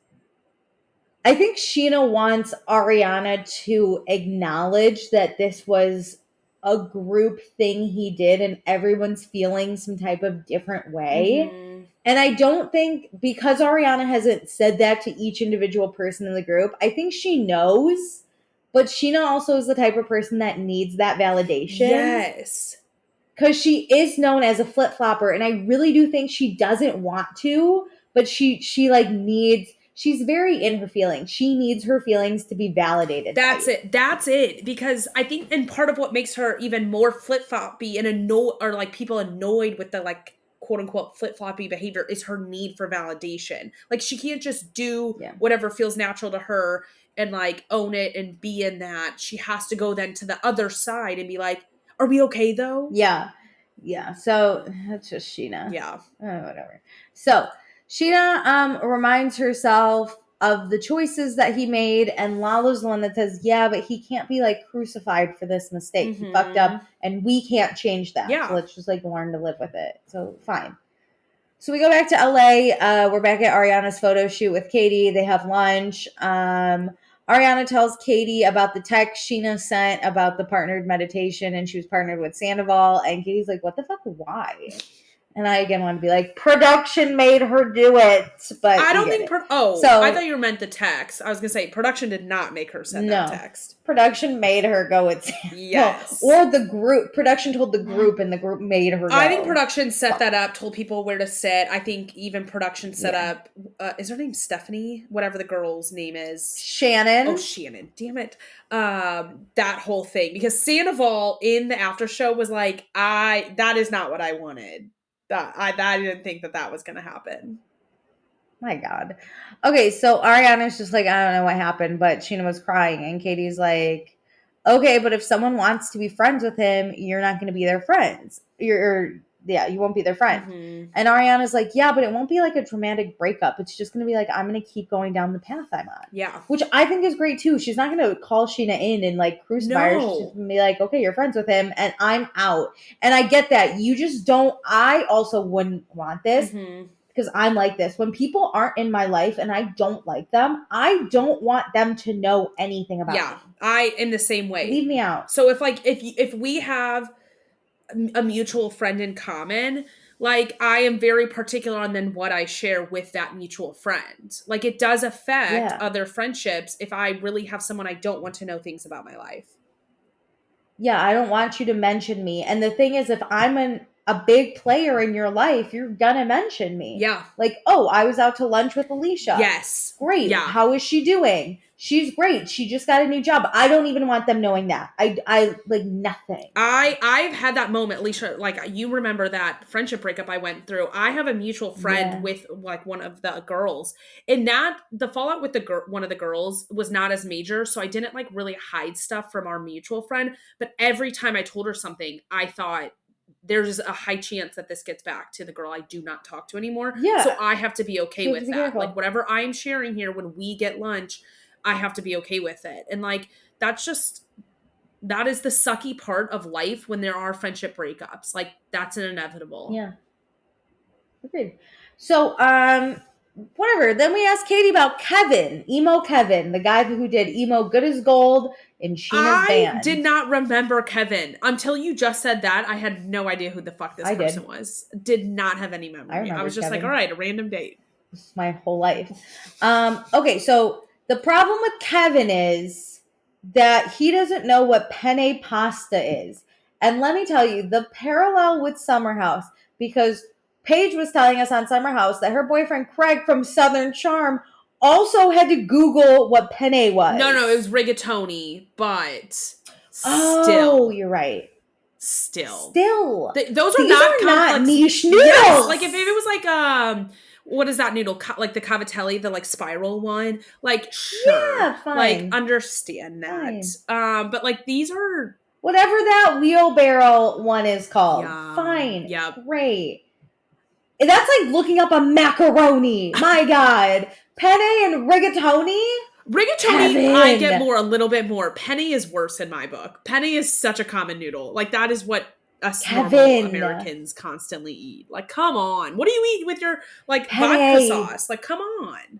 I think Scheana wants Ariana to acknowledge that this was a group thing he did and everyone's feeling some type of different way. Mm-hmm. And I don't think, because Ariana hasn't said that to each individual person in the group, I think she knows. But Scheana also is the type of person that needs that validation. Yes. Because she is known as a flip-flopper, and I really do think she doesn't want to, but she like needs... she's very in her feelings. She needs her feelings to be validated. That's it. That's it. Because I think, and part of what makes her even more flip-floppy and like people annoyed with the like quote unquote flip-floppy behavior is her need for validation. Like she can't just do whatever feels natural to her and like own it and be in that. She has to go then to the other side and be like, are we okay though? Yeah. Yeah. So that's just Scheana. Yeah. Whatever. So Scheana reminds herself of the choices that he made, and Lala's the one that says, yeah, but he can't be like crucified for this mistake. He fucked up and we can't change that. Yeah. So let's just like learn to live with it. So fine. So we go back to LA. We're back at Ariana's photo shoot with Katie. They have lunch. Ariana tells Katie about the text Scheana sent about the partnered meditation, and she was partnered with Sandoval. And Katie's like, what the fuck? Why? And I again want to be like, production made her do it. But I don't think, so I thought you meant the text. I was going to say, production did not make her send that text. Production made her go with Sandoval. Yes. Or the group. Production told the group, and the group made her go. I think production set that up, told people where to sit. I think even production set up, is her name Stephanie? Whatever the girl's name is. Shannon. Oh, Shannon. Damn it. That whole thing. Because Sandoval in the after show was like, that is not what I wanted. I didn't think that was going to happen. My God. Okay, so Ariana's just like, I don't know what happened, but Scheana was crying, and Katie's like, okay, but if someone wants to be friends with him, you're not going to be their friends. You won't be their friend. Mm-hmm. And Ariana's like, yeah, but it won't be like a dramatic breakup. It's just going to be like, I'm going to keep going down the path I'm on. Yeah. Which I think is great too. She's not going to call Scheana in and like crucify her. She's just going to be like, okay, you're friends with him and I'm out. And I get that. You just don't, I also wouldn't want this. Mm-hmm. Because I'm like this. When people aren't in my life and I don't like them, I don't want them to know anything about me. Yeah, I in the same way. Leave me out. So if we have a mutual friend in common, like I am very particular on then what I share with that mutual friend. Like it does affect other friendships if I really have someone I don't want to know things about my life. Yeah, I don't want you to mention me. And the thing is, if I'm a big player in your life, you're gonna mention me. Yeah. Like, oh, I was out to lunch with Alicia. Yes. Great. Yeah. How is she doing? She's great. She just got a new job. I don't even want them knowing that. I like nothing. I've had that moment, Alicia, like you remember that friendship breakup I went through. I have a mutual friend with like one of the girls, and that the fallout with one of the girls was not as major. So I didn't like really hide stuff from our mutual friend. But every time I told her something, I thought, there's a high chance that this gets back to the girl I do not talk to anymore. Yeah. So I have to be okay with that. Careful. Like whatever I'm sharing here when we get lunch, I have to be okay with it. And like, that is the sucky part of life when there are friendship breakups. Like that's an inevitable. Yeah. Agreed. So, whatever. Then we asked Katie about Kevin, emo Kevin, the guy who did emo Good as Gold in Scheana's band. I did not remember Kevin until you just said that. I had no idea who the fuck this person was. Did not have any memory. I was just Kevin. Like, all right, a random date. My whole life. Okay, so the problem with Kevin is that he doesn't know what penne pasta is. And let me tell you, the parallel with Summer House, because Paige was telling us on Summer House that her boyfriend Craig from Southern Charm also had to Google what penne was. No, it was rigatoni, but still. Oh, you're right. Still. Those are not niche noodles. Yes, like if it was like what is that noodle? Like the cavatelli, the like spiral one. Like sure, yeah, fine. Like understand that. Fine. But like these are whatever that wheelbarrow one is called. Yeah. Fine. Yeah. Great. That's like looking up a macaroni. My God. Penne and rigatoni? Rigatoni, I get a little bit more. Penne is worse in my book. Penne is such a common noodle. Like that is what us normal Americans constantly eat. Like, come on. What do you eat with your like vodka sauce? Like, come on.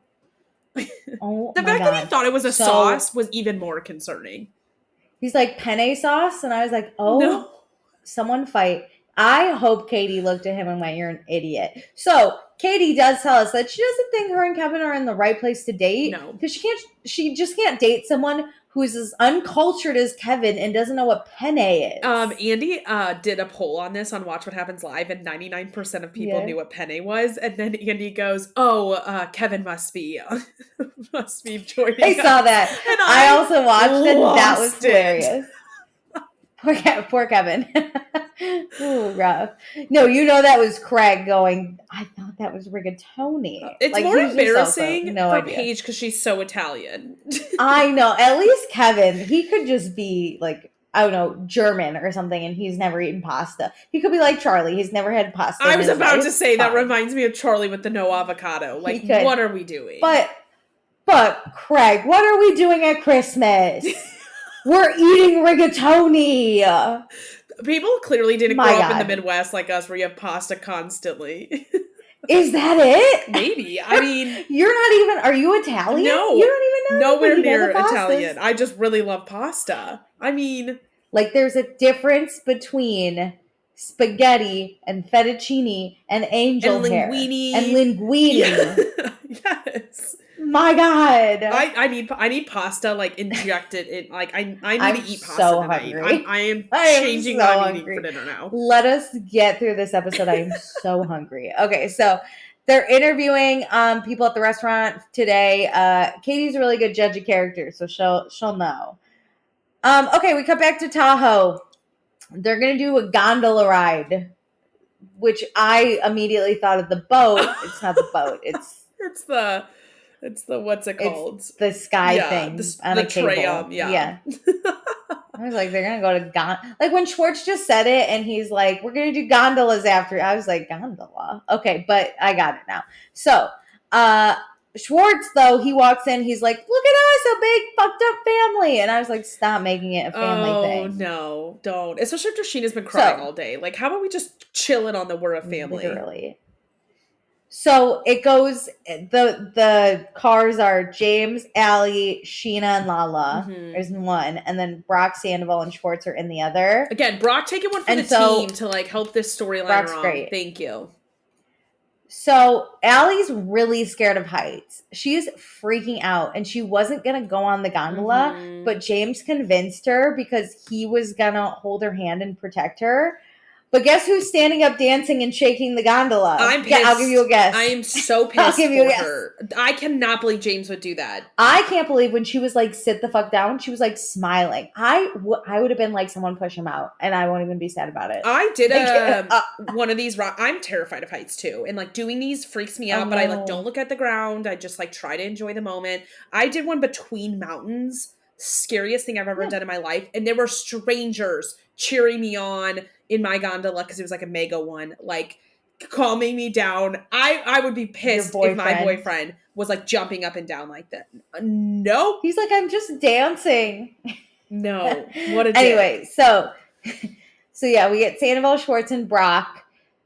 Oh, the fact that he thought it was a sauce was even more concerning. He's like, penne sauce? And I was like, oh, no. Someone fight. I hope Katie looked at him and went, "You're an idiot." So Katie does tell us that she doesn't think her and Kevin are in the right place to date. No. Because she just can't date someone who's as uncultured as Kevin and doesn't know what penne is. Andy did a poll on this on Watch What Happens Live, and 99% of people knew what penne was. And then Andy goes, Kevin must be joining I saw that. And I also watched it, and that was hilarious. Poor Kevin. Ooh, rough. No, that was Craig going, I thought that was rigatoni. It's more embarrassing for Paige because she's so Italian. I know. At least Kevin, he could just be like, I don't know, German or something, and he's never eaten pasta. He could be like Charlie. He's never had pasta. I was about to say, that reminds me of Charlie with the no avocado. Like, what are we doing? But Craig, what are we doing at Christmas? We're eating rigatoni. People clearly didn't grow up in the Midwest like us where you have pasta constantly. Is that it? Maybe. I mean... are you Italian? No. You don't even know. Nowhere near Italian. I just really love pasta. I mean... Like, there's a difference between spaghetti and fettuccine and angel hair. And linguine. Yeah. Yes. My God. I need pasta like injected in, like I need to eat pasta so tonight. Hungry. I am changing what I'm eating for dinner now. Let us get through this episode. I am so hungry. Okay, so they're interviewing people at the restaurant today. Katie's a really good judge of character, so she'll know. Okay, we cut back to Tahoe. They're gonna do a gondola ride, which I immediately thought of the boat. It's not the boat. It's the what's it called? It's the sky thing on a cable. Tram, yeah. I was like, they're gonna go to like when Schwartz just said it, and he's like, "We're gonna do gondolas after." I was like, "Gondola, okay," but I got it now. So, Schwartz though, he walks in, he's like, "Look at us, a big fucked up family," and I was like, "Stop making it a family thing." Oh no, don't! Especially after Scheana's been crying all day. Like, how about we just chill it on the we're a family? Literally. So it goes, the cars are James, Allie, Scheana, and Lala. Mm-hmm. There's one. And then Brock, Sandoval, and Schwartz are in the other. Again, Brock taking one for the team to like help this storyline along. Great. Thank you. So Allie's really scared of heights. She's freaking out, and she wasn't going to go on the gondola, but James convinced her because he was going to hold her hand and protect her. But guess who's standing up dancing and shaking the gondola? I'm pissed. Yeah, I'll give you a guess. I am so pissed for her. I cannot believe James would do that. I can't believe when she was like, sit the fuck down, she was like smiling. I would have been like, someone push him out, and I won't even be sad about it. I did one of these. I'm terrified of heights too. And like doing these freaks me out, but I like don't look at the ground. I just like try to enjoy the moment. I did one between mountains. Scariest thing I've ever done in my life. And there were strangers cheering me on in my gondola because it was like a mega one, like calming me down. I would be pissed if my boyfriend was like jumping up and down like that. No. He's like, I'm just dancing. No. What a dick. Anyway, so yeah, we get Sandoval, Schwartz, and Brock.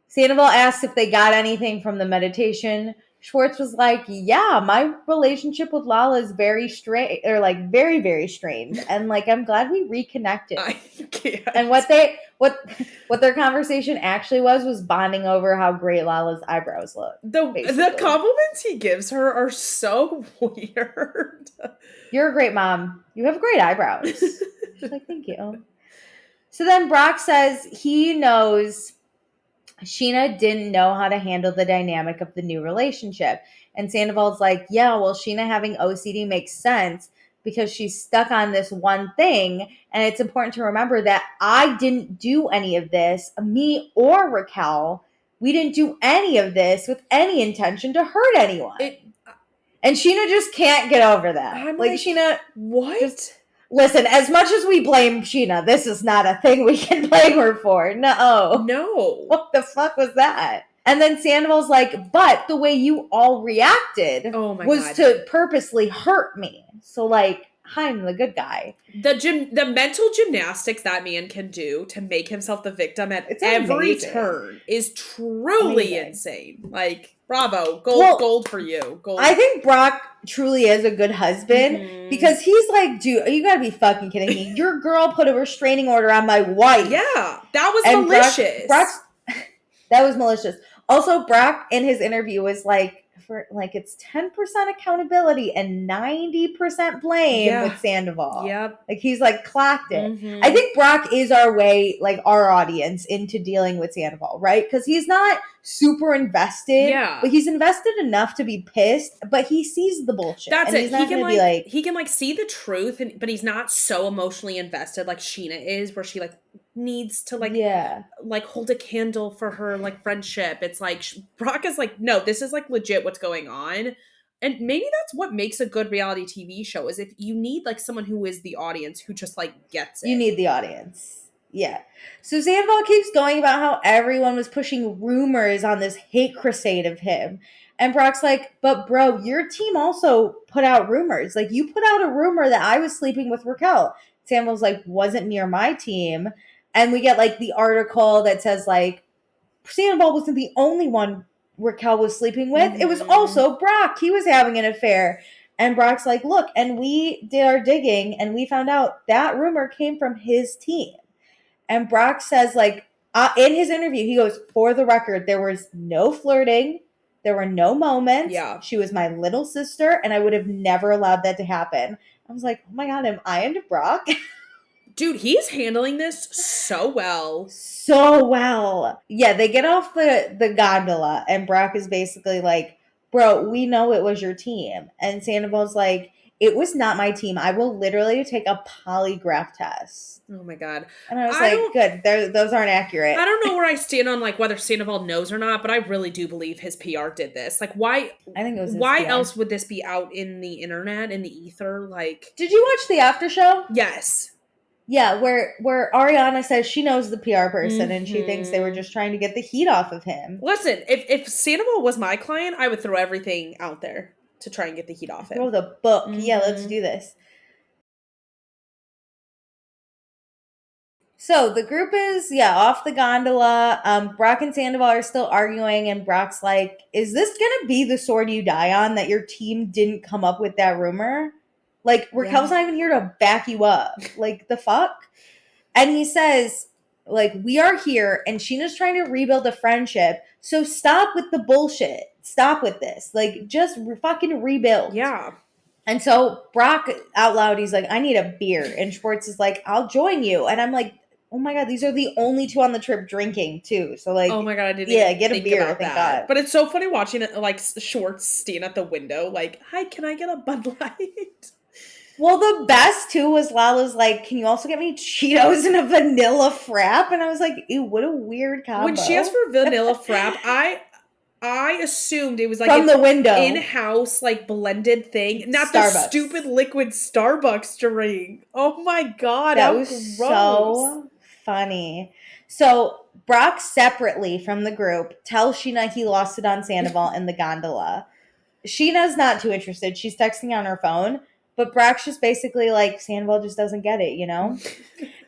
Sandoval asked if they got anything from the meditation. Schwartz was like, yeah, my relationship with Lala is very strange, or like very, very strange. And like, I'm glad we reconnected. I can't. And what their conversation actually was bonding over how great Lala's eyebrows look. The compliments he gives her are so weird. You're a great mom. You have great eyebrows. She's like, thank you. So then Brock says he knows Scheana didn't know how to handle the dynamic of the new relationship. And Sandoval's like, yeah, well, Scheana having OCD makes sense because she's stuck on this one thing. And it's important to remember that I didn't do any of this, me or Raquel. We didn't do any of this with any intention to hurt anyone. And Scheana just can't get over that. I'm like Scheana, what? Listen, as much as we blame Scheana, this is not a thing we can blame her for. No. What the fuck was that? And then Sandoval's like, but the way you all reacted was to purposely hurt me. So, like, I'm the good guy. The mental gymnastics that man can do to make himself the victim at every turn is truly insane. Like, bravo. Gold for you. Gold. I think Brock truly is a good husband because he's like, dude, you gotta be fucking kidding me. Your girl put a restraining order on my wife. Yeah, that was malicious. That was malicious. Also, Brock in his interview was like, it's 10% accountability and 90% blame with Sandoval. Yep. Like, he's like clocked it. I think Brock is our way, like our audience, into dealing with Sandoval, right? Because he's not super invested. Yeah. But he's invested enough to be pissed, but he sees the bullshit. That's it. He's not gonna be like, he can like see the truth, but he's not so emotionally invested like Scheana is, where she like needs to like hold a candle for her like friendship. It's like Brock is like, no, this is like legit what's going on. And maybe that's what makes a good reality TV show, is if you need like someone who is the audience, who just like gets it. You need the audience. Yeah. So Sandoval keeps going about how everyone was pushing rumors on this hate crusade of him. And Brock's like, but bro, your team also put out rumors. Like, you put out a rumor that I was sleeping with Raquel. Sandoval's like, wasn't near my team. And we get like the article that says like, Sandoval wasn't the only one Raquel was sleeping with. It was also Brock. He was having an affair. And Brock's like, look, and we did our digging and we found out that rumor came from his team. And Brock says, like, in his interview, he goes, for the record, there was no flirting. There were no moments. Yeah. She was my little sister, and I would have never allowed that to happen. I was like, oh my God, am I into Brock? Dude, he's handling this so well. So well. Yeah, they get off the gondola, and Brock is basically like, bro, we know it was your team. And Sandoval's like, it was not my team. I will literally take a polygraph test. Oh my God. And I was like, good. Those aren't accurate. I don't know where I stand on like whether Sandoval knows or not, but I really do believe his PR did this. Like, why? I think it was his why PR. else would this be out in the internet, in the ether? Like, did you watch the after show? Yes. Yeah, where Ariana says she knows the PR person and she thinks they were just trying to get the heat off of him. Listen, if Sandoval was my client, I would throw everything out there to try and get the heat off him. Throw the book. Yeah, let's do this. So the group is, off the gondola. Brock and Sandoval are still arguing, and Brock's like, is this going to be the sword you die on, that your team didn't come up with that rumor? Like, Raquel's not even here to back you up. Like, the fuck? And he says, like, we are here, and Scheana's trying to rebuild a friendship, so stop with the bullshit. Stop with this. Like, just fucking rebuild. Yeah. And so Brock, out loud, he's like, I need a beer. And Schwartz is like, I'll join you. And I'm like, oh my God, these are the only two on the trip drinking too. So like, oh my God, I didn't get a beer. Thank God. But it's so funny watching it, like Schwartz standing at the window, like, hi, can I get a Bud Light? Well, the best too was Lala's like, can you also get me Cheetos and a vanilla frap? And I was like, ew, what a weird combo. When she asked for vanilla frap, I assumed it was like from the window, in-house like blended thing, not Starbucks. The stupid liquid Starbucks drink. Oh my God, that was gross. So funny. So Brock separately from the group tells Scheana he lost it on Sandoval in the gondola. Sheena's not too interested. She's texting on her phone. But Brock's just basically like, Sandoval just doesn't get it, you know?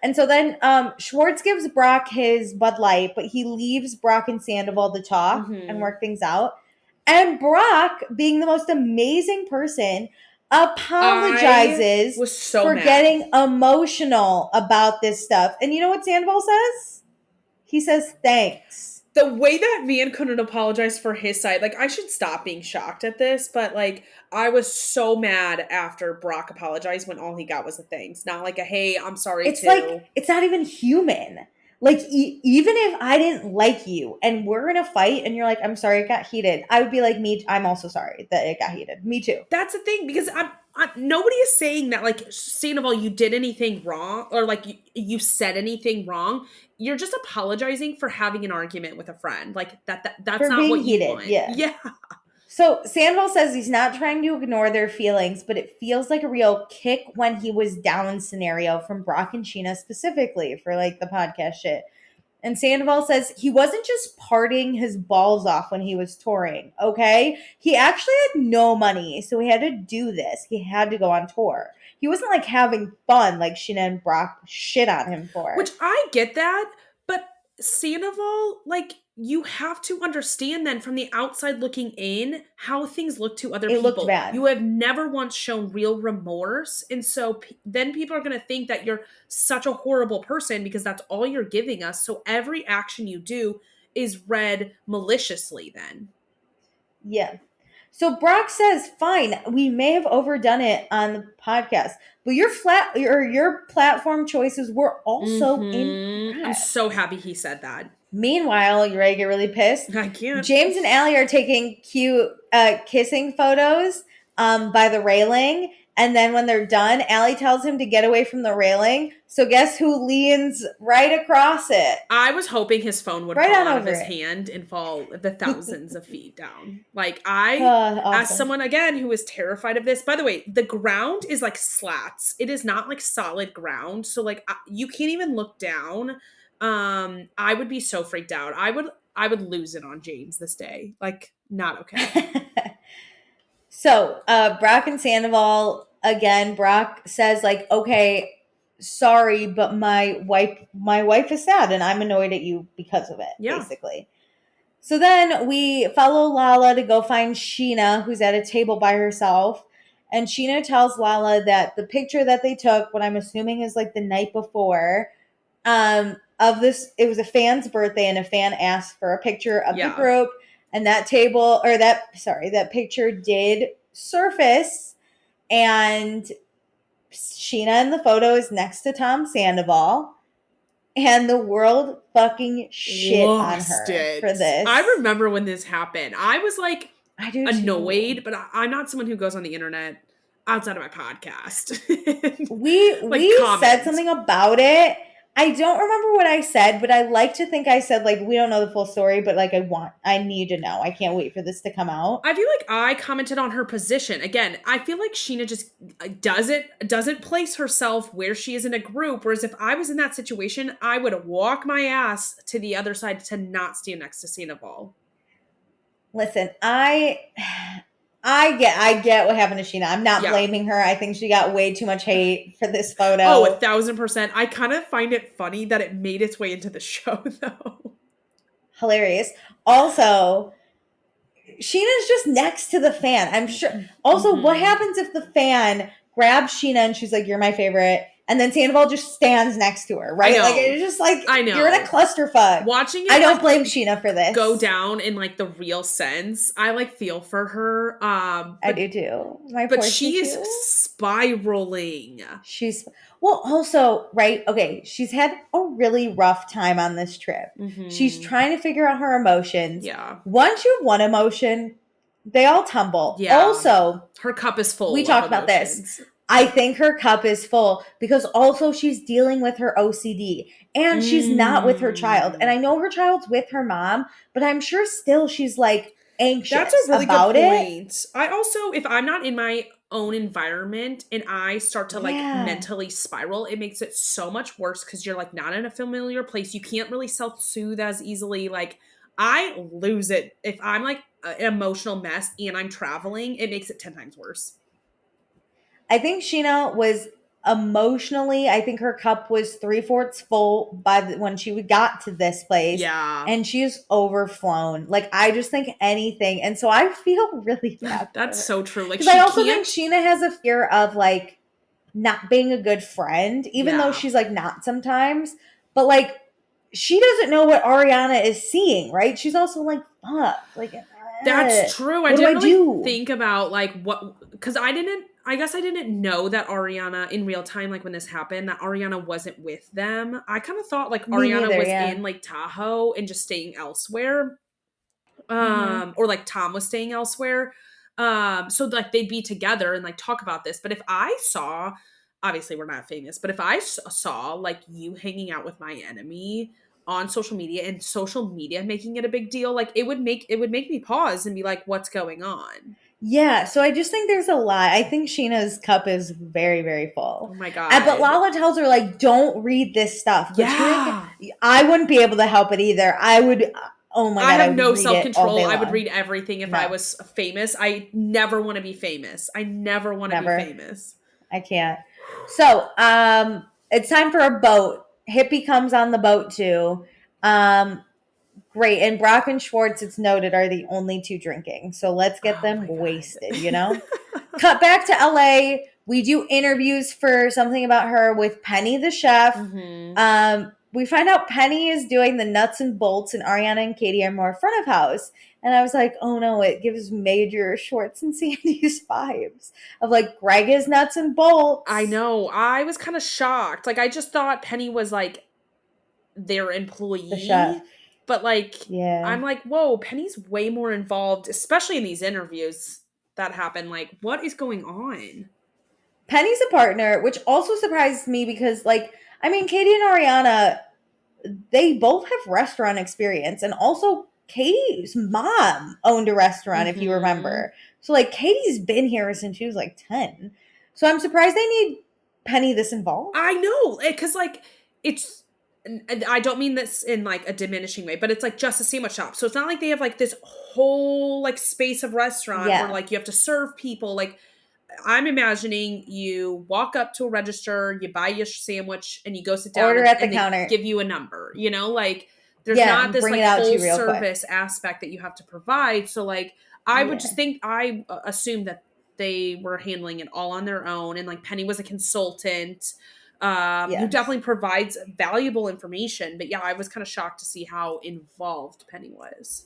And so then Schwartz gives Brock his Bud Light, but he leaves Brock and Sandoval to talk and work things out. And Brock, being the most amazing person, apologizes for getting emotional about this stuff. And you know what Sandoval says? He says, thanks. The way that man couldn't apologize for his side, like, I should stop being shocked at this, but, like, I was so mad after Brock apologized when all he got was a thanks. Not like a, hey, I'm sorry, it's like, it's not even human. Like, even if I didn't like you and we're in a fight and you're like, I'm sorry it got heated, I would be like, I'm also sorry that it got heated. Me too. That's the thing, because nobody is saying that, like, Sandoval, you did anything wrong, or, like, you said anything wrong. You're just apologizing for having an argument with a friend. Like, that's for not what you want. Yeah. So Sandoval says he's not trying to ignore their feelings, but it feels like a real kick when he was down scenario from Brock and Scheana specifically for, like, the podcast shit. And Sandoval says he wasn't just partying his balls off when he was touring, okay? He actually had no money, so he had to do this. He had to go on tour. He wasn't like having fun like Scheana and Brock shit on him for. Which I get that, but Sandoval, like, you have to understand then from the outside looking in how things look to other It looked people. bad. You have never once shown real remorse. And so then people are going to think that you're such a horrible person because that's all you're giving us. So every action you do is read maliciously then. Yeah. So Brock says, fine, we may have overdone it on the podcast, but your platform choices were also incorrect. I'm so happy he said that. Meanwhile, you ready to get really pissed? I can't. James and Allie are taking cute kissing photos by the railing. And then when they're done, Allie tells him to get away from the railing. So guess who leans right across it? I was hoping his phone would fall out of his hand and fall the thousands of feet down. Like awesome. as someone again who is terrified of this, by the way, the ground is like slats. It is not like solid ground. So like you can't even look down. I would be so freaked out. I would lose it on James this day. Like, not okay. So Brock and Sandoval, again, Brock says, like, okay, sorry, but my wife is sad and I'm annoyed at you because of it, basically. So then we follow Lala to go find Scheana, who's at a table by herself. And Scheana tells Lala that the picture that they took, what I'm assuming is like the night before, of this, it was a fan's birthday and a fan asked for a picture of the group. And that that picture did surface. And Scheana in the photo is next to Tom Sandoval. And the world fucking shit on her for this. I remember when this happened. I was like annoyed, but I'm not someone who goes on the internet outside of my podcast. we said something about it. I don't remember what I said, but I like to think I said, like, we don't know the full story, but like I need to know. I can't wait for this to come out. I feel like I commented on her position. Again, I feel like Scheana just doesn't place herself where she is in a group. Whereas if I was in that situation, I would walk my ass to the other side to not stand next to Sandoval. Listen, I get what happened to Scheana. I'm not blaming her. I think she got way too much hate for this photo. Oh, 1,000%. I kind of find it funny that it made its way into the show, though. Hilarious. Also, Sheena's just next to the fan. I'm sure. Also, what happens if the fan grabs Scheana and she's like, "You're my favorite," and then Sandoval just stands next to her, right? Like, it's just like, I know, you're in a clusterfuck. Watching it, I don't blame Scheana for this. Go down in like the real sense. I like feel for her. I do too. But she is spiraling. Well, also, right? Okay, she's had a really rough time on this trip. She's trying to figure out her emotions. Yeah. Once you have one emotion, they all tumble. Yeah. Also, her cup is full. We talked about this. I think her cup is full because also she's dealing with her OCD and she's not with her child. And I know her child's with her mom, but I'm sure still she's like anxious about it. That's a really good point. I also, if I'm not in my own environment and I start to like mentally spiral, it makes it so much worse because you're like not in a familiar place. You can't really self-soothe as easily. Like I lose it. If I'm like an emotional mess and I'm traveling, it makes it 10 times worse. I think Scheana was emotionally, I think her cup was 3/4 full when she got to this place. Yeah. And she's overflown. Like, I just think anything. And so I feel really bad. That's so true. Like, because I also think Scheana has a fear of like not being a good friend, even though she's like not sometimes. But like, she doesn't know what Ariana is seeing, right? She's also like, fuck. Like, that's true. I didn't really think about like what, because I guess I didn't know that Ariana in real time, like when this happened, that Ariana wasn't with them. I kind of thought like Ariana was in Lake Tahoe and just staying elsewhere. Or like Tom was staying elsewhere. So like they'd be together and like talk about this. But if I saw, obviously we're not famous, but if I saw like you hanging out with my enemy on social media and social media making it a big deal, like it would make me pause and be like, what's going on? Yeah, so I just think there's a lot. I think Sheena's cup is very, very full. Oh my But God. Lala tells her, like, don't read this stuff. But she's like, Yeah. I wouldn't be able to help it either. I would, oh my I God, I have would no read it all self-control. day I would long. read everything if I No, was famous. I never want to be famous. I never want to be never. famous. I can't. So, it's time for a boat. Hippie comes on the boat too. Um, Great. And Brock and Schwartz, it's noted, are the only two drinking. So let's get Oh them my wasted, God. Cut back to LA. We do interviews for something about her with Penny the chef. Mm-hmm. We find out Penny is doing the nuts and bolts, and Ariana and Katie are more front of house. And I was like, oh no, it gives major Schwartz and Sandy's vibes of like Greg is nuts and I bolts. know. I was kind of shocked. Like, I just thought Penny was like their The chef. employee, but like, I'm Yeah. like, whoa, Penny's way more involved, especially in these interviews that happen. Like, what is going on? Penny's a partner, which also surprised me because, like, I mean, Katie and Ariana, they both have restaurant experience, and also Katie's mom owned a restaurant, if you Mm-hmm. remember. So, like, Katie's been here since she was like 10. So I'm surprised they need Penny this involved. I know, because like it's. And I don't mean this in like a diminishing way, but it's like just a sandwich shop. So it's not like they have like this whole like space of restaurant where Yeah. like you have to serve people. Like I'm imagining you walk up to a register, you buy your sandwich, and you go sit down, Order at the and they counter. give you a number. Like there's Yeah, not and this bring it like out to full you real quick. service aspect that you have to provide. So like I would just Yeah. think I assumed that they were handling it all on their own, and like Penny was a consultant who Yes. definitely provides valuable information. But yeah, I was kind of shocked to see how involved Penny was.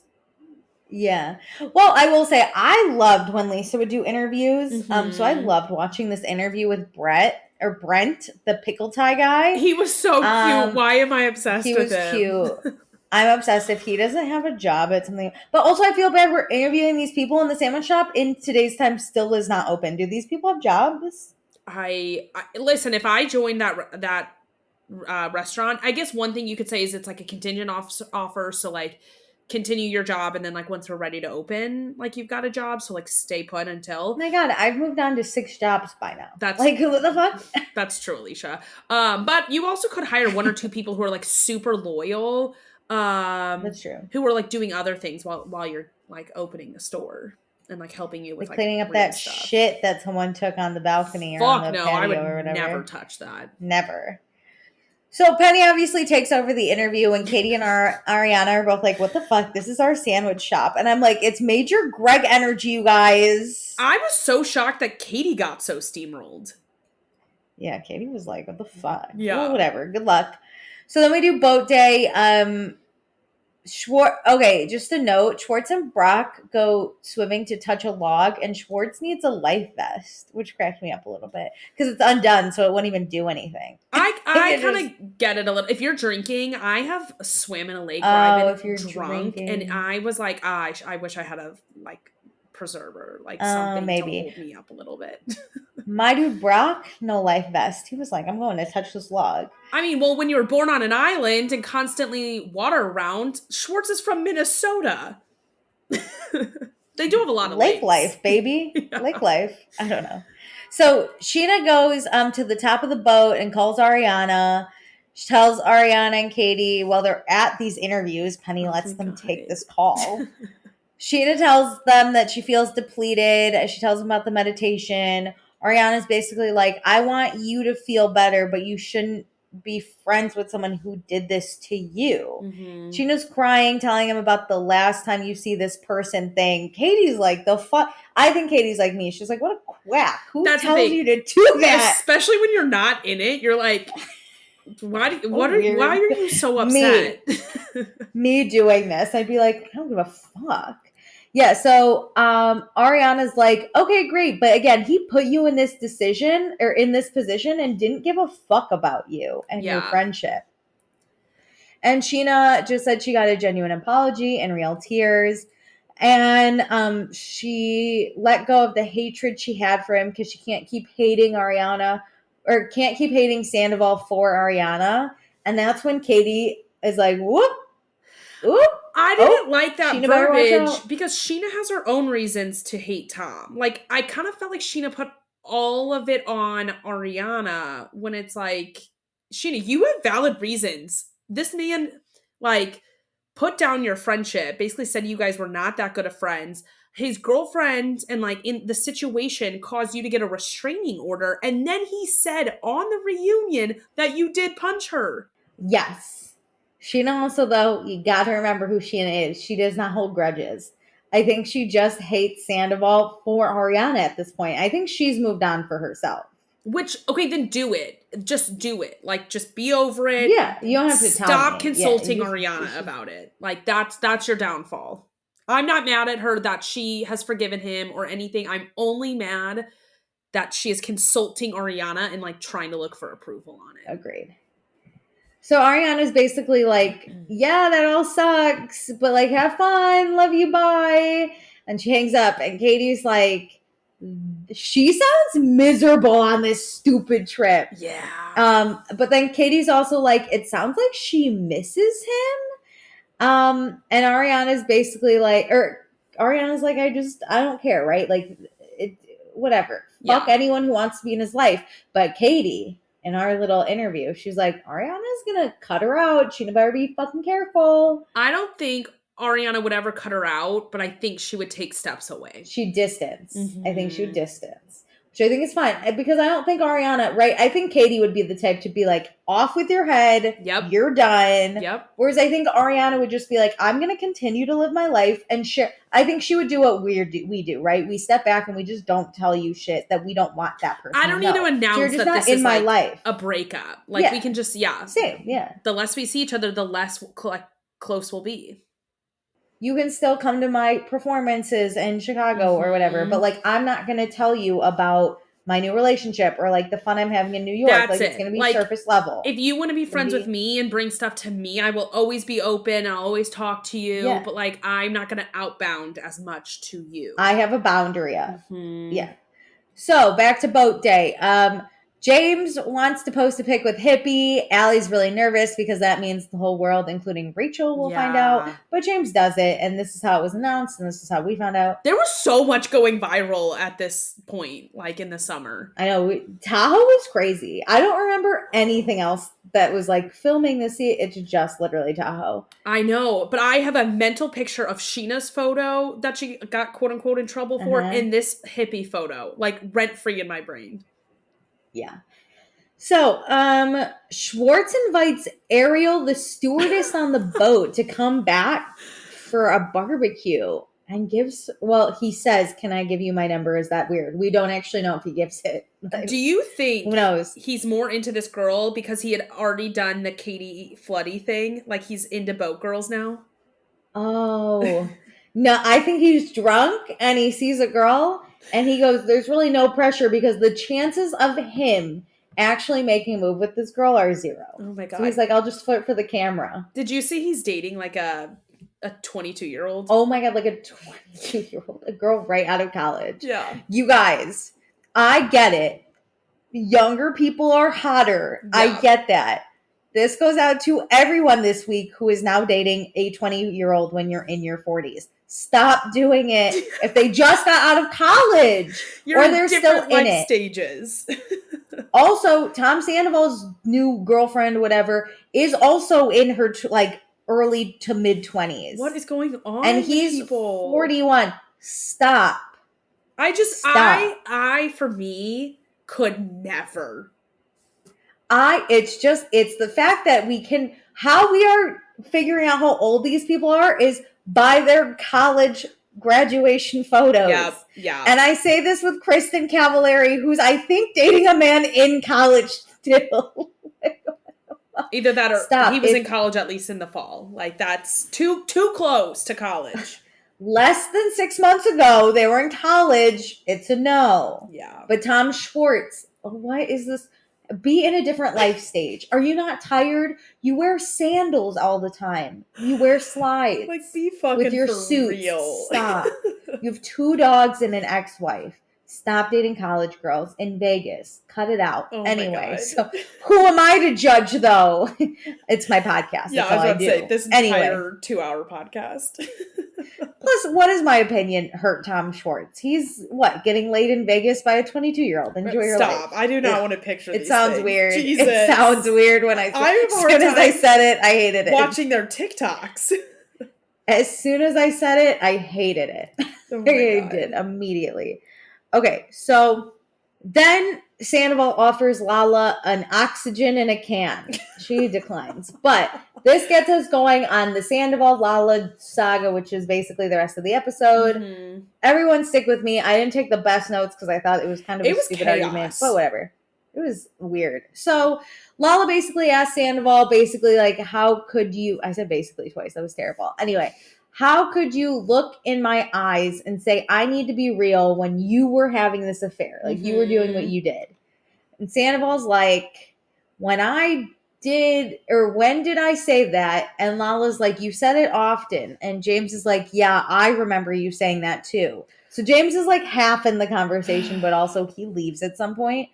Yeah. Well, I will say I loved when Lisa would do interviews. So I Mm-hmm. loved watching this interview with Brent, the pickle tie guy. He was so cute. Um, Why am I he obsessed with was him? cute. I'm obsessed if he doesn't have a job at something. But also I feel bad we're interviewing these people in the sandwich shop in today's time still is not open. Do these people have jobs? I listen. If I joined that restaurant, I guess one thing you could say is it's like a contingent offer. So like, continue your job, and then like once we're ready to open, like you've got a job. So like, stay put Oh until. my god, I've moved on to 6 jobs by now. That's Like what the fuck? that's true, Alicia. But you also could hire one or two people who are like super loyal, That's true. who are like doing other things while you're like opening the store and like helping you with Like like cleaning up real that stuff. shit that someone took on the balcony or on Fuck the no, I patio would or never whatever. touch that. Never. So Penny obviously takes over the interview, and Katie and Ariana are both like, "What the fuck? This is our sandwich shop." And I'm like, "It's Major Greg energy, you guys." I was so shocked that Katie got so steamrolled. Yeah, Katie was like, "What the fuck?" Well, Yeah. whatever. Good luck. So then we do boat day. Schwartz. Okay, just a note: Schwartz and Brock go swimming to touch a log, and Schwartz needs a life vest, which cracked me up a little bit because it's undone, so it wouldn't even do anything. I It kind just of get it a little. If you're drinking, I have swam in a lake where I've oh, if been you're drunk, and drinking, I was like, I wish I had a like preserver, like something to maybe. hold me up a little bit. My dude Brock, no life vest. He was like, I'm going to touch this log. I mean, well, when you were born on an island and constantly water around, Schwartz is from Minnesota. They do have a lot of Lake lakes. life, baby. Lake Yeah. life. I don't know. So Scheana goes to the top of the boat and calls Ariana. She tells Ariana and Katie while they're at these interviews, Penny Oh lets my them take god. this call. Sheena tells them that she feels depleted. She tells them about the meditation. Ariana's basically like, I want you to feel better, but you shouldn't be friends with someone who did this to you. Mm-hmm. Sheena's crying, telling him about the last time you see this person thing. Katie's like, the fuck? I think Katie's like me. She's like, what a quack. Who That's the tells thing. you to do that? Especially when you're not in it, you're like, What why weird. are you so Me. upset? Me doing this, I'd be like, I don't give a fuck. Yeah, so Ariana's like, okay, great, but again, he put you in this decision or in this position and didn't give a fuck about you and your Yeah. friendship. And Scheana just said she got a genuine apology and real tears. And she let go of the hatred she had for him because she can't keep hating Ariana or can't keep hating Sandoval for Ariana. And that's when Katie is like, whoop, whoop. I didn't like that Scheana better watch verbiage out. because Scheana has her own reasons to hate Tom. Like, I kind of felt like Scheana put all of it on Ariana when it's like, Scheana, you have valid reasons. This man, like, put down your friendship, basically said you guys were not that good of friends. His girlfriend and, like, in the situation caused you to get a restraining order. And then he said on the reunion that you did punch her. Yes. Scheana also, though, you gotta remember who Scheana is. She does not hold grudges. I think she just hates Sandoval for Ariana at this point. I think she's moved on for herself. Which, okay, then do it. Just do it. Like, just be over it. Yeah, you don't have to tell me. Stop consulting Ariana about it. Like, that's your downfall. I'm not mad at her that she has forgiven him or anything. I'm only mad that she is consulting Ariana and, like, trying to look for approval on it. Agreed. So Ariana's basically like, yeah, that all sucks, but, like, have fun, love you, bye. And she hangs up, and Katie's like, she sounds miserable on this stupid trip. Yeah. But then Katie's also like, it sounds like she misses him. And Ariana's basically like, Ariana's like, I don't care, right? Like, whatever. Fuck anyone who wants to be in his life. But Katie, in our little interview, she's like, Ariana's gonna cut her out. She better be fucking careful. I don't think Ariana would ever cut her out, but I think she would take steps away. She'd distance. I think she would distance. Which I think is fine. Because I don't think Ariana, right? I think Katie would be the type to be like, off with your head. Yep. You're done. Yep. Whereas I think Ariana would just be like, I'm going to continue to live my life and share. I think she would do what we do, right? We step back and we just don't tell you shit that we don't want that person I don't need to announce so you're just that not this in is my like life. A breakup. Like, we can just, Same, yeah. The less we see each other, the less close we'll be. You can still come to my performances in Chicago or whatever, but, like, I'm not going to tell you about my new relationship or, like, the fun I'm having in New York. That's like, it's going to be like, surface level. If you want to be friends with me and bring stuff to me, I will always be open. I'll always talk to you. Yeah. But, like, I'm not going to outbound as much to you. I have a boundary up. Yeah. So, back to boat day. James wants to post a pic with Hippie. Allie's really nervous because that means the whole world, including Rachel, will find out. But James does it, and this is how it was announced, and this is how we found out. There was so much going viral at this point, like in the summer. I know. Tahoe was crazy. I don't remember anything else that was like filming this. It's just literally Tahoe. I know, but I have a mental picture of Scheana's photo that she got quote unquote in trouble for, and this Hippie photo, like rent free in my brain. Yeah. So, Schwartz invites Ariel, the stewardess on the boat, to come back for a barbecue and he says, can I give you my number? Is that weird? We don't actually know if he gives it. Like, do you think who knows? He's more into this girl because he had already done the Katie Floody thing? Like, he's into boat girls now? Oh. No, I think he's drunk and he sees a girl and he goes, there's really no pressure because the chances of him actually making a move with this girl are 0. Oh my God. So he's like, I'll just flirt for the camera. Did you see he's dating like a 22-year-old? Oh my God, like a 22-year-old, a girl right out of college. Yeah. You guys, I get it. Younger people are hotter. Yeah. I get that. This goes out to everyone this week who is now dating a 20-year-old when you're in your 40s. Stop doing it. If they just got out of college or they're still in it. Stages. Also, Tom Sandoval's new girlfriend, whatever, is also in her early to mid 20s. What is going on? And he's 41. Stop. I for me could never. It's the fact that how we are figuring out how old these people are is by their college graduation photos. Yeah. And I say this with Kristen Cavallari, who's I think dating a man in college still. Either that or he was in college at least in the fall. Like, that's too close to college. Less than 6 months ago, they were in college. It's a no. Yeah. But Tom Schwartz, what is this? Be in a different life stage. Are you not tired? You wear sandals all the time. You wear slides. Like, be fucking with your for suits. Real. Stop. You have 2 dogs and an ex-wife. Stop dating college girls in Vegas. Cut it out. Oh anyway, so who am I to judge, though? It's my podcast. Yeah, That's all I do. Say, this entire 2-hour podcast. Plus, what is my opinion? Hurt Tom Schwartz. He's getting laid in Vegas by a 22-year-old. Enjoy your life. Stop. I do not want to picture it. It sounds things. weird. Jesus. It sounds weird when I say it. As soon as I said it, I hated it. Watching their TikToks. As soon as I said it, I hated it. Oh I did immediately. Okay, so then Sandoval offers Lala an oxygen in a can. She declines. But this gets us going on the Sandoval-Lala saga, which is basically the rest of the episode. Mm-hmm. Everyone stick with me. I didn't take the best notes because I thought it was kind of a stupid argument. But whatever. It was weird. So Lala basically asked Sandoval, how could you... I said basically twice. That was terrible. Anyway... How could you look in my eyes and say, I need to be real when you were having this affair? Like, you were doing what you did. And Sandoval's like, when did I say that? And Lala's like, you said it often. And James is like, yeah, I remember you saying that too. So James is like half in the conversation, but also he leaves at some point.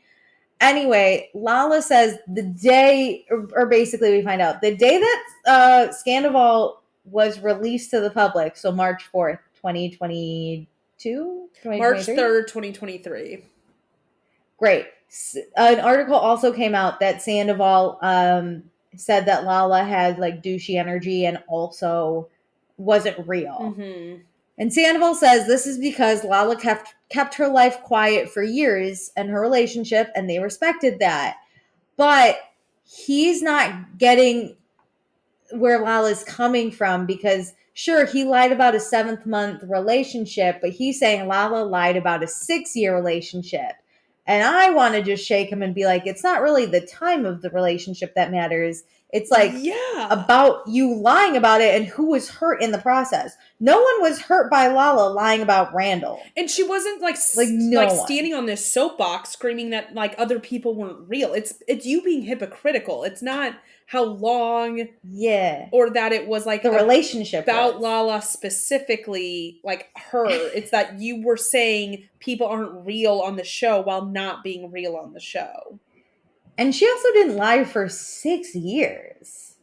Anyway, Lala says the day, or basically we find out, the day that Sandoval was released to the public, so March 4th, 2022? March 3rd, 2023. Great. An article also came out that Sandoval said that Lala had like douchey energy and also wasn't real. Mm-hmm. And Sandoval says this is because Lala kept her life quiet for years and her relationship, and they respected that. But he's not getting where Lala's coming from because, sure, he lied about a 7th-month relationship, but he's saying Lala lied about a 6-year relationship. And I want to just shake him and be like, it's not really the time of the relationship that matters. It's like about you lying about it and who was hurt in the process. No one was hurt by Lala lying about Randall. And she wasn't standing on this soapbox screaming that like other people weren't real. It's you being hypocritical. It's not how long or that it was like the relationship about Lala specifically, like her. It's that you were saying people aren't real on the show while not being real on the show. And she also didn't lie for 6 years.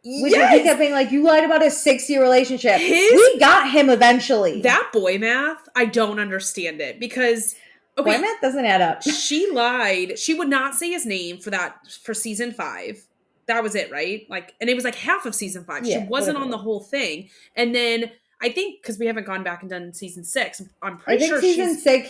Which he kept being like, you lied about a 6-year relationship. We got him eventually. That boy math, I don't understand it because boy math doesn't add up. She lied. She would not say his name for season 5. That was it, right? Like, and it was like half of season 5. Yeah, she wasn't on the whole thing. And then I think because we haven't gone back and done season 6, I'm pretty sure season 6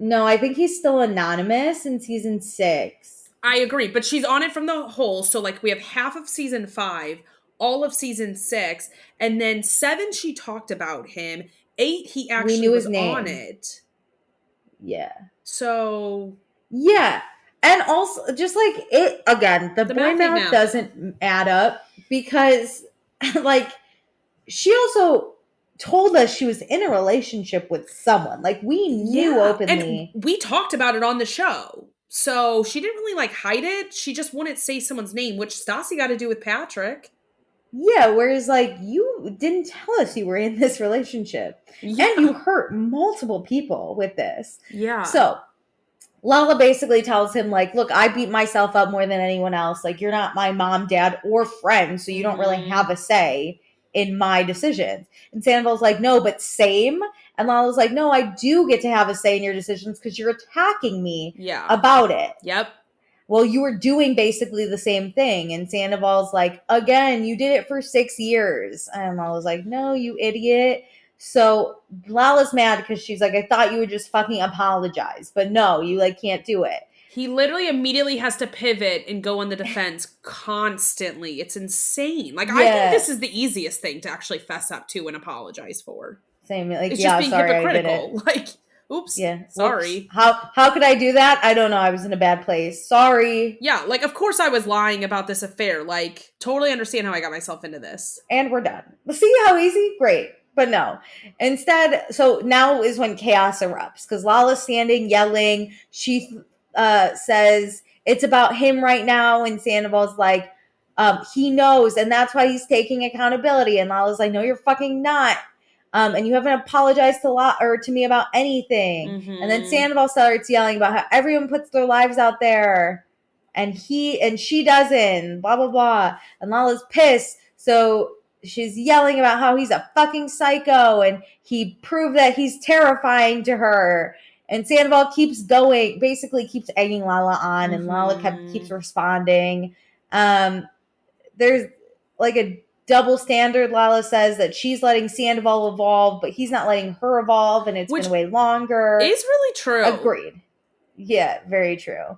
I think he's still anonymous in season 6. I agree, but she's on it from the whole. So like we have half of season 5, all of season 6, and then 7 she talked about him. 8 he actually was on it. Yeah. So yeah. And also, just like it, again, the boy math doesn't add up because, like, she also told us she was in a relationship with someone. Like, we knew openly. And we talked about it on the show. So she didn't really, like, hide it. She just wouldn't say someone's name, which Stassi got to do with Patrick. Yeah, whereas, like, you didn't tell us you were in this relationship. Yeah. And you hurt multiple people with this. Yeah. So Lala basically tells him, like, look, I beat myself up more than anyone else. Like, you're not my mom, dad, or friend, so you don't really have a say in my decisions. And Sandoval's like, no, but same. And Lala's like, no, I do get to have a say in your decisions because you're attacking me about it. Yep. Well, you were doing basically the same thing. And Sandoval's like, again, you did it for 6 years. And Lala's like, no, you idiot. So Lala's mad because she's like, I thought you would just fucking apologize. But no, you like can't do it. He literally immediately has to pivot and go on the defense constantly. It's insane. Like, I think this is the easiest thing to actually fess up to and apologize for. Same. Like, it's just being hypocritical. Like, oops. Yeah. Sorry. Oops. How could I do that? I don't know. I was in a bad place. Sorry. Yeah. Like, of course I was lying about this affair. Like, totally understand how I got myself into this. And we're done. See how easy? Great. But no. Instead, so now is when chaos erupts. Because Lala's standing, yelling. She says, it's about him right now. And Sandoval's like, he knows. And that's why he's taking accountability. And Lala's like, no, you're fucking not. And you haven't apologized to me about anything. And then Sandoval starts yelling about how everyone puts their lives out there, and she doesn't, blah blah blah. And Lala's pissed, so she's yelling about how he's a fucking psycho, and he proved that he's terrifying to her. And Sandoval keeps going, basically keeps egging Lala on, and Lala keeps responding. There's like a double standard. Lala says that she's letting Sandoval evolve, but he's not letting her evolve, and it's been way longer. It's really true. Agreed. Yeah, very true.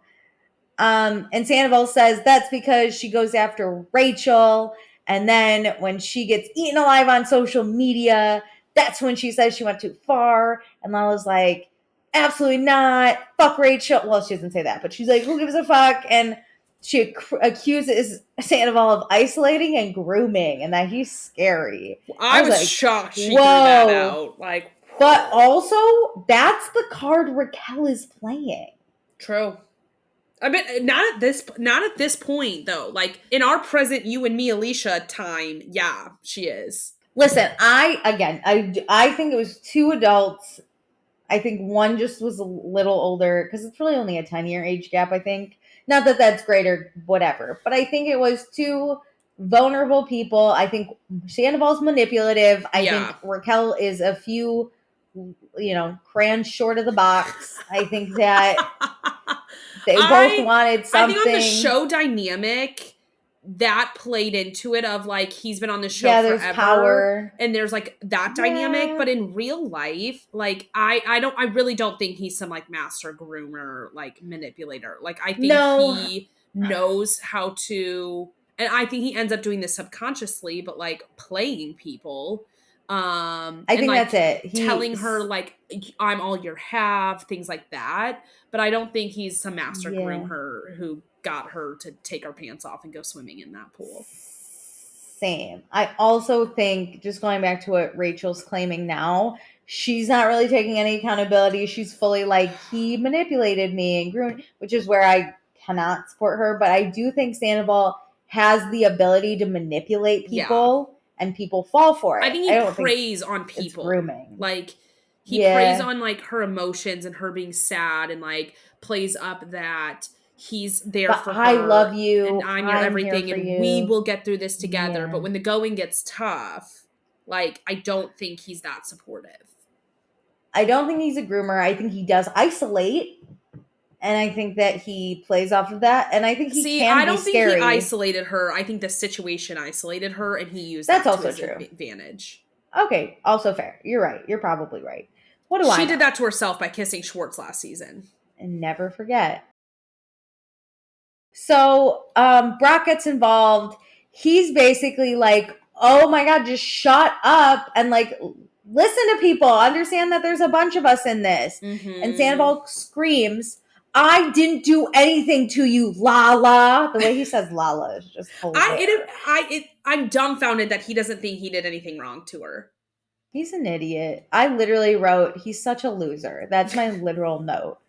And Sandoval says that's because she goes after Rachel, and then when she gets eaten alive on social media, that's when she says she went too far. And Lala's like, absolutely not. Fuck Rachel. Well, she doesn't say that, but she's like, who gives a fuck? And she accuses Sandoval of isolating and grooming, and that he's scary. I was like, shocked she threw that out. Like, but also, that's the card Raquel is playing. True. I mean, not at this point though. Like in our present you and me, Alicia time, yeah, she is. Listen, I think it was two adults. I think one just was a little older, because it's really only a 10-year age gap, I think. Not that that's great or whatever, but I think it was two vulnerable people. I think Sandoval's manipulative. I think Raquel is a few, crayons short of the box. I think that they both wanted something. I think on the show dynamic, that played into it of like he's been on the show there's forever, power, and there's like that dynamic. But in real life, like I really don't think he's some like master groomer, like manipulator. Like I think he knows how to, and I think he ends up doing this subconsciously, but like playing people. I think like, that's it. Telling her like I'm all you have, things like that. But I don't think he's some master groomer who got her to take her pants off and go swimming in that pool. Same. I also think, just going back to what Rachel's claiming now, she's not really taking any accountability. She's fully like, he manipulated me and groomed, which is where I cannot support her. But I do think Sandoval has the ability to manipulate people, and people fall for it. I think he preys on people. It's grooming. Like, he preys on like her emotions and her being sad, and like plays up that he's there for her. I love you, and I'm your everything, and we will get through this together. But when the going gets tough, like I don't think he's that supportive. I don't think he's a groomer. I think he does isolate, and I think that he plays off of that. And I think he can be scary. I don't think he isolated her. I think the situation isolated her, and he used that to his advantage. Okay, also fair. You're right. You're probably right. What do I know? She did that to herself by kissing Schwartz last season. And never forget. So Brock gets involved. He's basically like, oh my God, just shut up and like listen to people. Understand that there's a bunch of us in this. And Sandoval screams, I didn't do anything to you, Lala. The way he says Lala is just hilarious. I'm dumbfounded that he doesn't think he did anything wrong to her. He's an idiot. I literally wrote, he's such a loser. That's my literal note.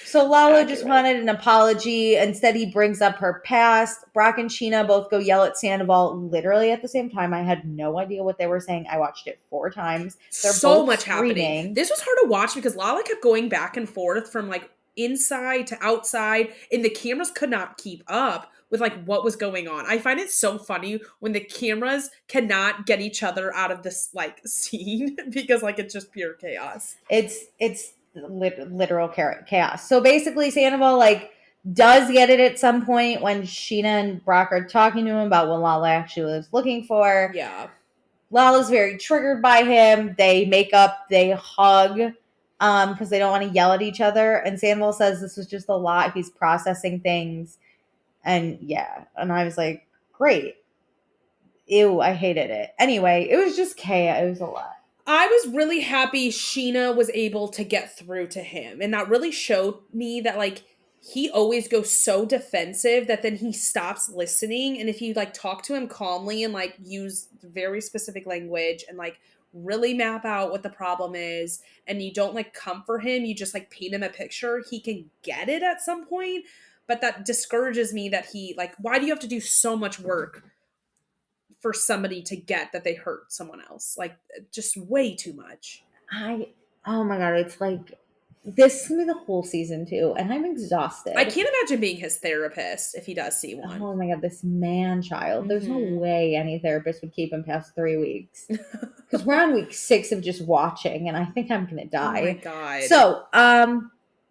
So Lala just wanted an apology. Instead, he brings up her past. Brock and Scheana both go yell at Sandoval literally at the same time. I had no idea what they were saying. I watched it 4 times. They're so both much screaming. Happening. This was hard to watch because Lala kept going back and forth from like inside to outside, and the cameras could not keep up with like what was going on. I find it so funny when the cameras cannot get each other out of this like scene because like it's just pure chaos. It's literal chaos. So basically Sandoval like does get it at some point when Scheana and Brock are talking to him about what Lala actually was looking for. Yeah. Lala's very triggered by him. They make up, they hug because they don't want to yell at each other. And Sandoval says this was just a lot. He's processing things. And and I was like, great. Ew, I hated it. Anyway, it was just chaos. It was a lot. I was really happy Scheana was able to get through to him. And that really showed me that, like, he always goes so defensive that then he stops listening. And if you, like, talk to him calmly and, like, use very specific language and, like, really map out what the problem is and you don't, like, comfort him, you just, like, paint him a picture, he can get it at some point. But that discourages me that he, like, why do you have to do so much work for somebody to get that they hurt someone else. Like, just way too much. Oh my God, it's like, this is going to be the whole season too, and I'm exhausted. I can't imagine being his therapist if he does see one. Oh my God, this man-child. There's no way any therapist would keep him past 3 weeks. Because we're on week 6 of just watching, and I think I'm going to die. Oh my God. So,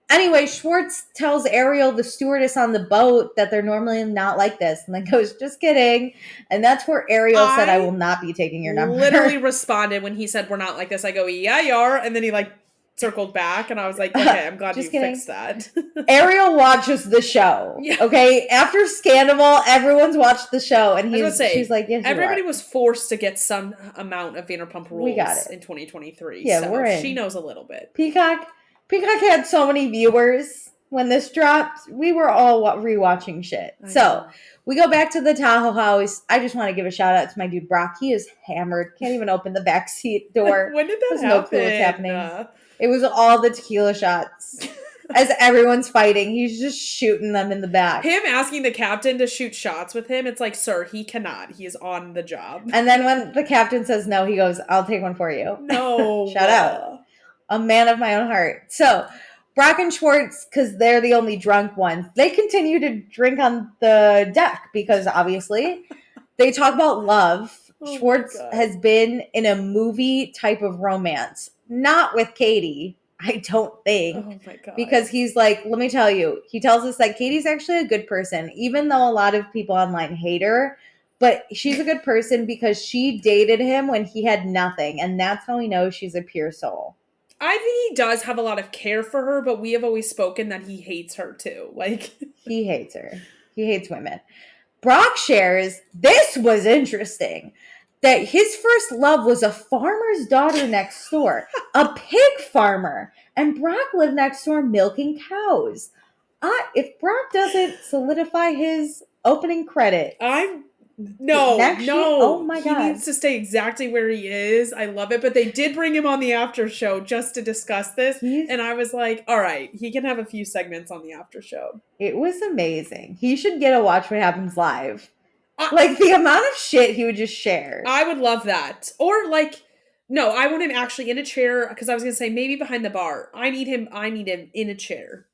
anyway, Schwartz tells Ariel, the stewardess on the boat, that they're normally not like this. And then goes, just kidding. And that's where Ariel said, I will not be taking your number. Literally responded when he said, we're not like this. I go, yeah, you are. And then he like circled back. And I was like, okay, I'm glad you fixed that. Ariel watches the show. Yeah. Okay. After Scandal, everyone's watched the show. And she's like, yes, everybody was forced to get some amount of Vanderpump Rules in 2023. Yeah, so we're in. She knows a little bit. Peacock had so many viewers when this dropped. We were all rewatching shit. So we go back to the Tahoe house. I just want to give a shout out to my dude Brock. He is hammered. Can't even open the backseat door. When did that happen? No clue what's happening. It was all the tequila shots. As everyone's fighting, he's just shooting them in the back. Him asking the captain to shoot shots with him, it's like, sir, he cannot. He is on the job. And then when the captain says no, he goes, I'll take one for you. No. Shout out. A man of my own heart. So, Brock and Schwartz, because they're the only drunk ones, they continue to drink on the deck because obviously they talk about love. Schwartz has been in a movie type of romance. Not with Katie, I don't think. Oh my God. Because he's like, let me tell you, he tells us that Katie's actually a good person, even though a lot of people online hate her. But she's a good person because she dated him when he had nothing. And that's how we know she's a pure soul. I think he does have a lot of care for her, but we have always spoken that he hates her too. Like, he hates her. He hates women. Brock shares, this was interesting, that his first love was a farmer's daughter next door, a pig farmer, and Brock lived next door milking cows. If Brock doesn't solidify his opening credit, no. Oh my God. He needs to stay exactly where he is. I love it. But they did bring him on the after show just to discuss this. And I was like, all right, he can have a few segments on the after show. It was amazing. He should get a Watch What Happens Live. Like the amount of shit he would just share. I would love that. Or like, no, I want him actually in a chair because I was going to say maybe behind the bar. I need him in a chair.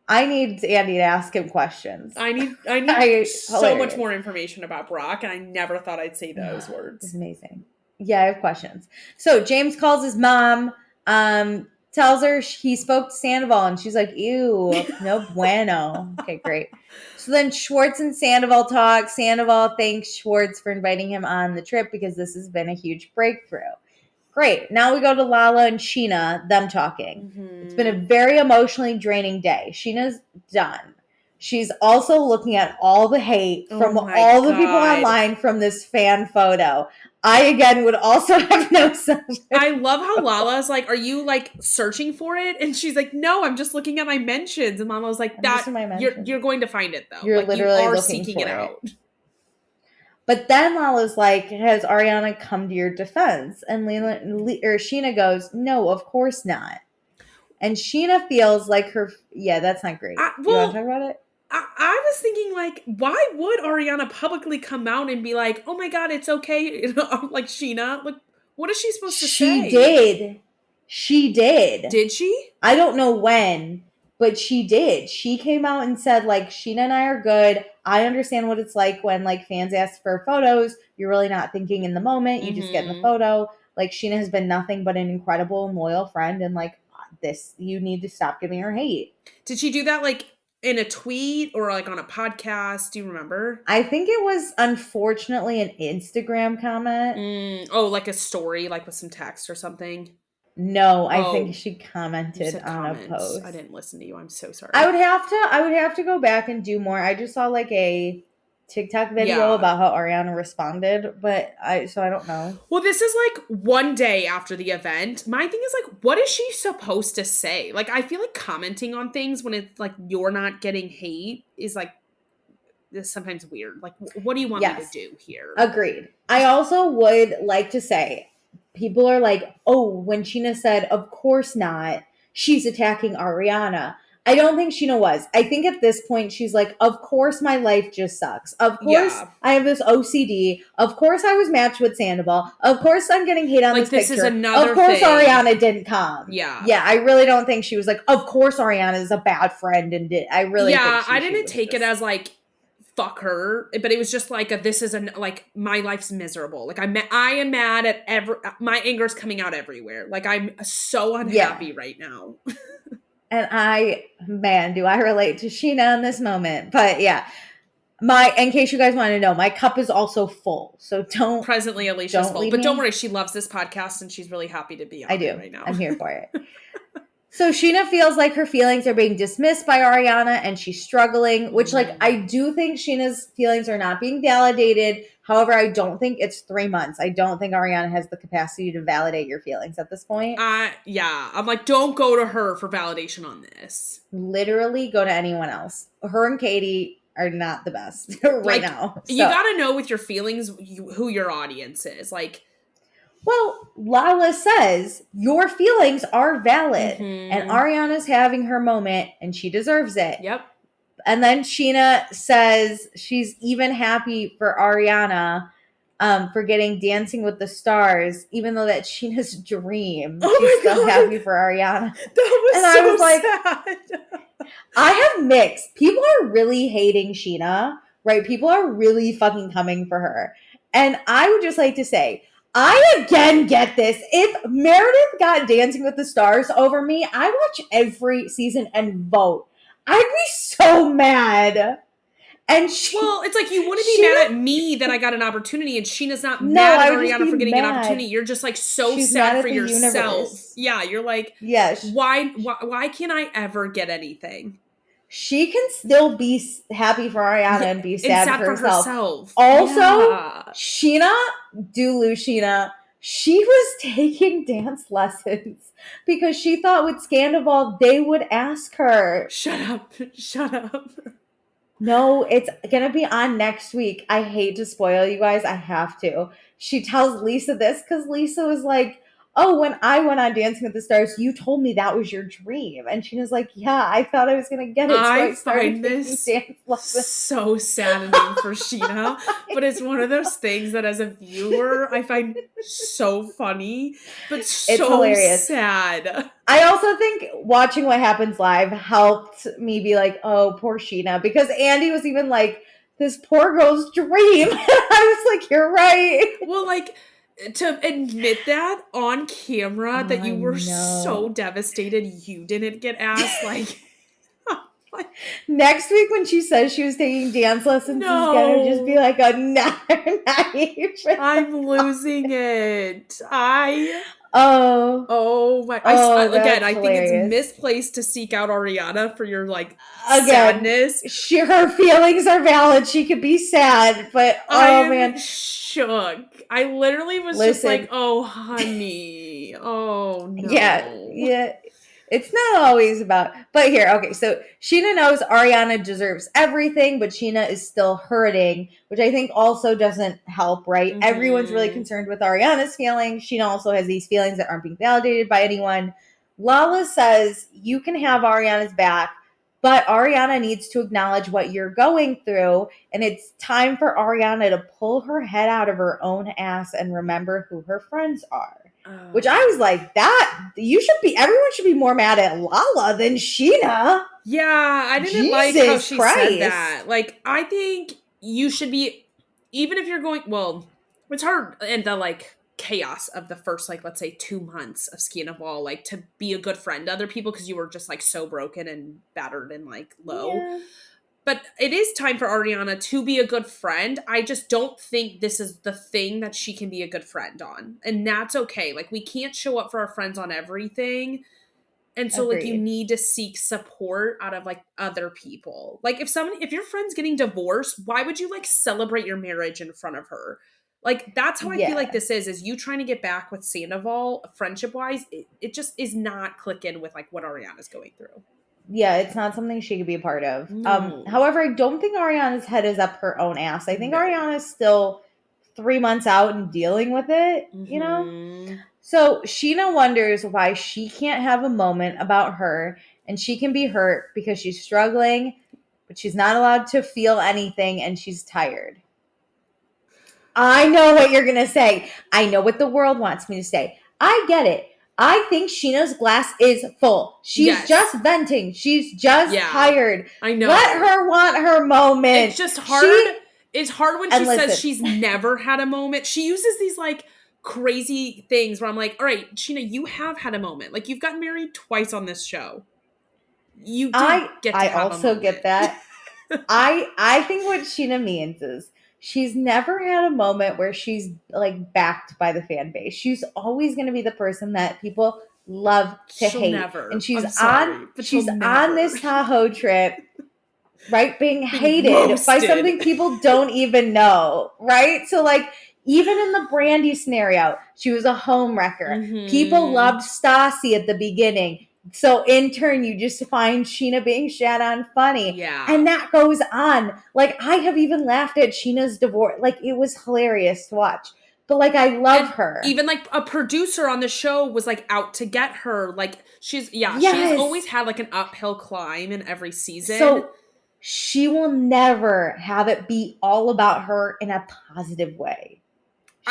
I need Andy to ask him questions. I need so much more information about Brock, and I never thought I'd say those words. It's amazing. Yeah, I have questions. So James calls his mom, tells her he spoke to Sandoval, and she's like, ew, no bueno. Okay, great. So then Schwartz and Sandoval talk. Sandoval thanks Schwartz for inviting him on the trip because this has been a huge breakthrough. Great. Now we go to Lala and Scheana, them talking. Mm-hmm. It's been a very emotionally draining day. Scheana's done. She's also looking at all the hate from all the people online from this fan photo. I, again, would also have no subject. I love how Lala's like, are you, like, searching for it? And she's like, no, I'm just looking at my mentions. And Lala's like, you're going to find it, though. You're like, literally you are seeking it out. But then Lala's like, has Ariana come to your defense? And Scheana goes, no, of course not. And Scheana feels like that's not great. You want to talk about it? I was thinking, like, why would Ariana publicly come out and be like, oh my God, it's okay? Like, Scheana, like, what is she supposed to say? She did. Did she? I don't know when, but she did. She came out and said, like, Scheana and I are good. I understand what it's like when, like, fans ask for photos. You're really not thinking in the moment. You just get in the photo. Like, Scheana has been nothing but an incredible and loyal friend. And, like, you need to stop giving her hate. Did she do that, like, in a tweet or, like, on a podcast? Do you remember? I think it was, unfortunately, an Instagram comment. Like a story, like with some text or something? No, I think she commented on a post. I didn't listen to you. I'm so sorry. I would have to go back and do more. I just saw like a TikTok video about how Ariana responded, but I don't know. Well, this is like one day after the event. My thing is like, what is she supposed to say? Like, I feel like commenting on things when it's like you're not getting hate is like this sometimes weird. Like, what do you want me to do here? Agreed. I also would like to say, people are like, oh, when Scheana said, of course not, she's attacking Ariana. I don't think Scheana was. I think at this point she's like, of course my life just sucks. Of course I have this OCD. Of course I was matched with Sandoval. Of course I'm getting hate on like, this picture. Is another of course thing. Ariana didn't come. Yeah. Yeah, I really don't think she was like, of course Ariana is a bad friend and I really think I didn't take it as like fuck her, but it was just like like my life's miserable. Like I am mad at my anger's coming out everywhere. Like I'm so unhappy right now. And do I relate to Scheana in this moment? But yeah, in case you guys want to know, my cup is also full. So presently Alicia's full, but don't worry, she loves this podcast and she's really happy to be on it right now. I'm here for it. So Scheana feels like her feelings are being dismissed by Ariana and she's struggling, which like I do think Scheana's feelings are not being validated. However, I don't think it's 3 months. I don't think Ariana has the capacity to validate your feelings at this point. Yeah. I'm like, don't go to her for validation on this. Literally go to anyone else. Her and Katie are not the best right now. So. You gotta know with your feelings who your audience is. Like, well, Lala says your feelings are valid, and Ariana's having her moment, and she deserves it. Yep. And then Scheana says she's even happy for Ariana for getting Dancing with the Stars, even though that's Sheena's dream. She's still happy for Ariana. That was sad. I have mixed. People are really hating Scheana, right? People are really fucking coming for her. And I would just like to say, I again get this. If Meredith got Dancing with the Stars over me, I watch every season and vote. I'd be so mad. And well, it's like you wouldn't be mad at me that I got an opportunity, and Sheena's not mad at Ariana for getting an opportunity. You're just like She's sad for yourself. Universe. Yeah, you're like, why can't I ever get anything? She can still be happy for Ariana and be sad for herself. Also, Scheana, Scheana, she was taking dance lessons because she thought with Sandoval they would ask her. Shut up. No, it's going to be on next week. I hate to spoil you guys. I have to. She tells Lisa this because Lisa was like, oh, when I went on Dancing with the Stars, you told me that was your dream. And she was like, yeah, I thought I was going to get it. So I find this so saddening for Scheana. But it's one of those things that as a viewer, I find so funny, but so hilarious. Sad. I also think watching What Happens Live helped me be like, oh, poor Scheana. Because Andy was even like, this poor girl's dream. I was like, you're right. Well, like, to admit that on camera that you were so devastated you didn't get asked, like next week when she says she was taking dance lessons, she's gonna just be like another night. I'm losing it. Oh my! I think it's misplaced to seek out Ariana for your sadness. Her feelings are valid. She could be sad, but man, shook. I literally was just like, "Oh, honey, oh no." Yeah. It's not always about, but here, okay, so Scheana knows Ariana deserves everything, but Scheana is still hurting, which I think also doesn't help, right? Mm-hmm. Everyone's really concerned with Ariana's feelings. Scheana also has these feelings that aren't being validated by anyone. Lala says you can have Ariana's back, but Ariana needs to acknowledge what you're going through, and it's time for Ariana to pull her head out of her own ass and remember who her friends are. Which I was like, everyone should be more mad at Lala than Scheana. Yeah, I didn't like how she said that. Like, I think you should be, even if you're going, well, it's hard in the chaos of the first let's say 2 months of Scheana Ball, to be a good friend to other people because you were just so broken and battered and low. Yeah. But it is time for Ariana to be a good friend. I just don't think this is the thing that she can be a good friend on. And that's okay. We can't show up for our friends on everything. And so Agreed. You need to seek support out of other people. If your friend's getting divorced, why would you celebrate your marriage in front of her? That's how I feel like this is you trying to get back with Sandoval friendship wise. It just is not clicking with what Ariana's going through. Yeah, it's not something she could be a part of. No. However, I don't think Ariana's head is up her own ass. I think Ariana's still 3 months out and dealing with it, you know? So Scheana wonders why she can't have a moment about her and she can be hurt because she's struggling, but she's not allowed to feel anything, and she's tired. I know what you're going to say. I know what the world wants me to say. I get it. I think Scheana's glass is full. She's just venting. She's just tired. I know. Let her want her moment. It's just hard. It's hard when she says she's never had a moment. She uses these like crazy things where I'm like, all right, Scheana, you have had a moment. Like, you've gotten married twice on this show. You did get to have a moment. I also get that. I think what Scheana means is she's never had a moment where she's like backed by the fan base. She's always going to be the person that people love to hate. Never. And she's on this Tahoe trip, right? Being hated roasted by something people don't even know, right? So like, even in the Brandy scenario, she was a home wrecker. Mm-hmm. People loved Stassi at the beginning. So in turn, you just find Scheana being shat on funny. Yeah. And that goes on. Like, I have even laughed at Scheana's divorce. Like, it was hilarious to watch. But like, I love her. Even like a producer on the show was like out to get her. Like, she's always had like an uphill climb in every season. So she will never have it be all about her in a positive way.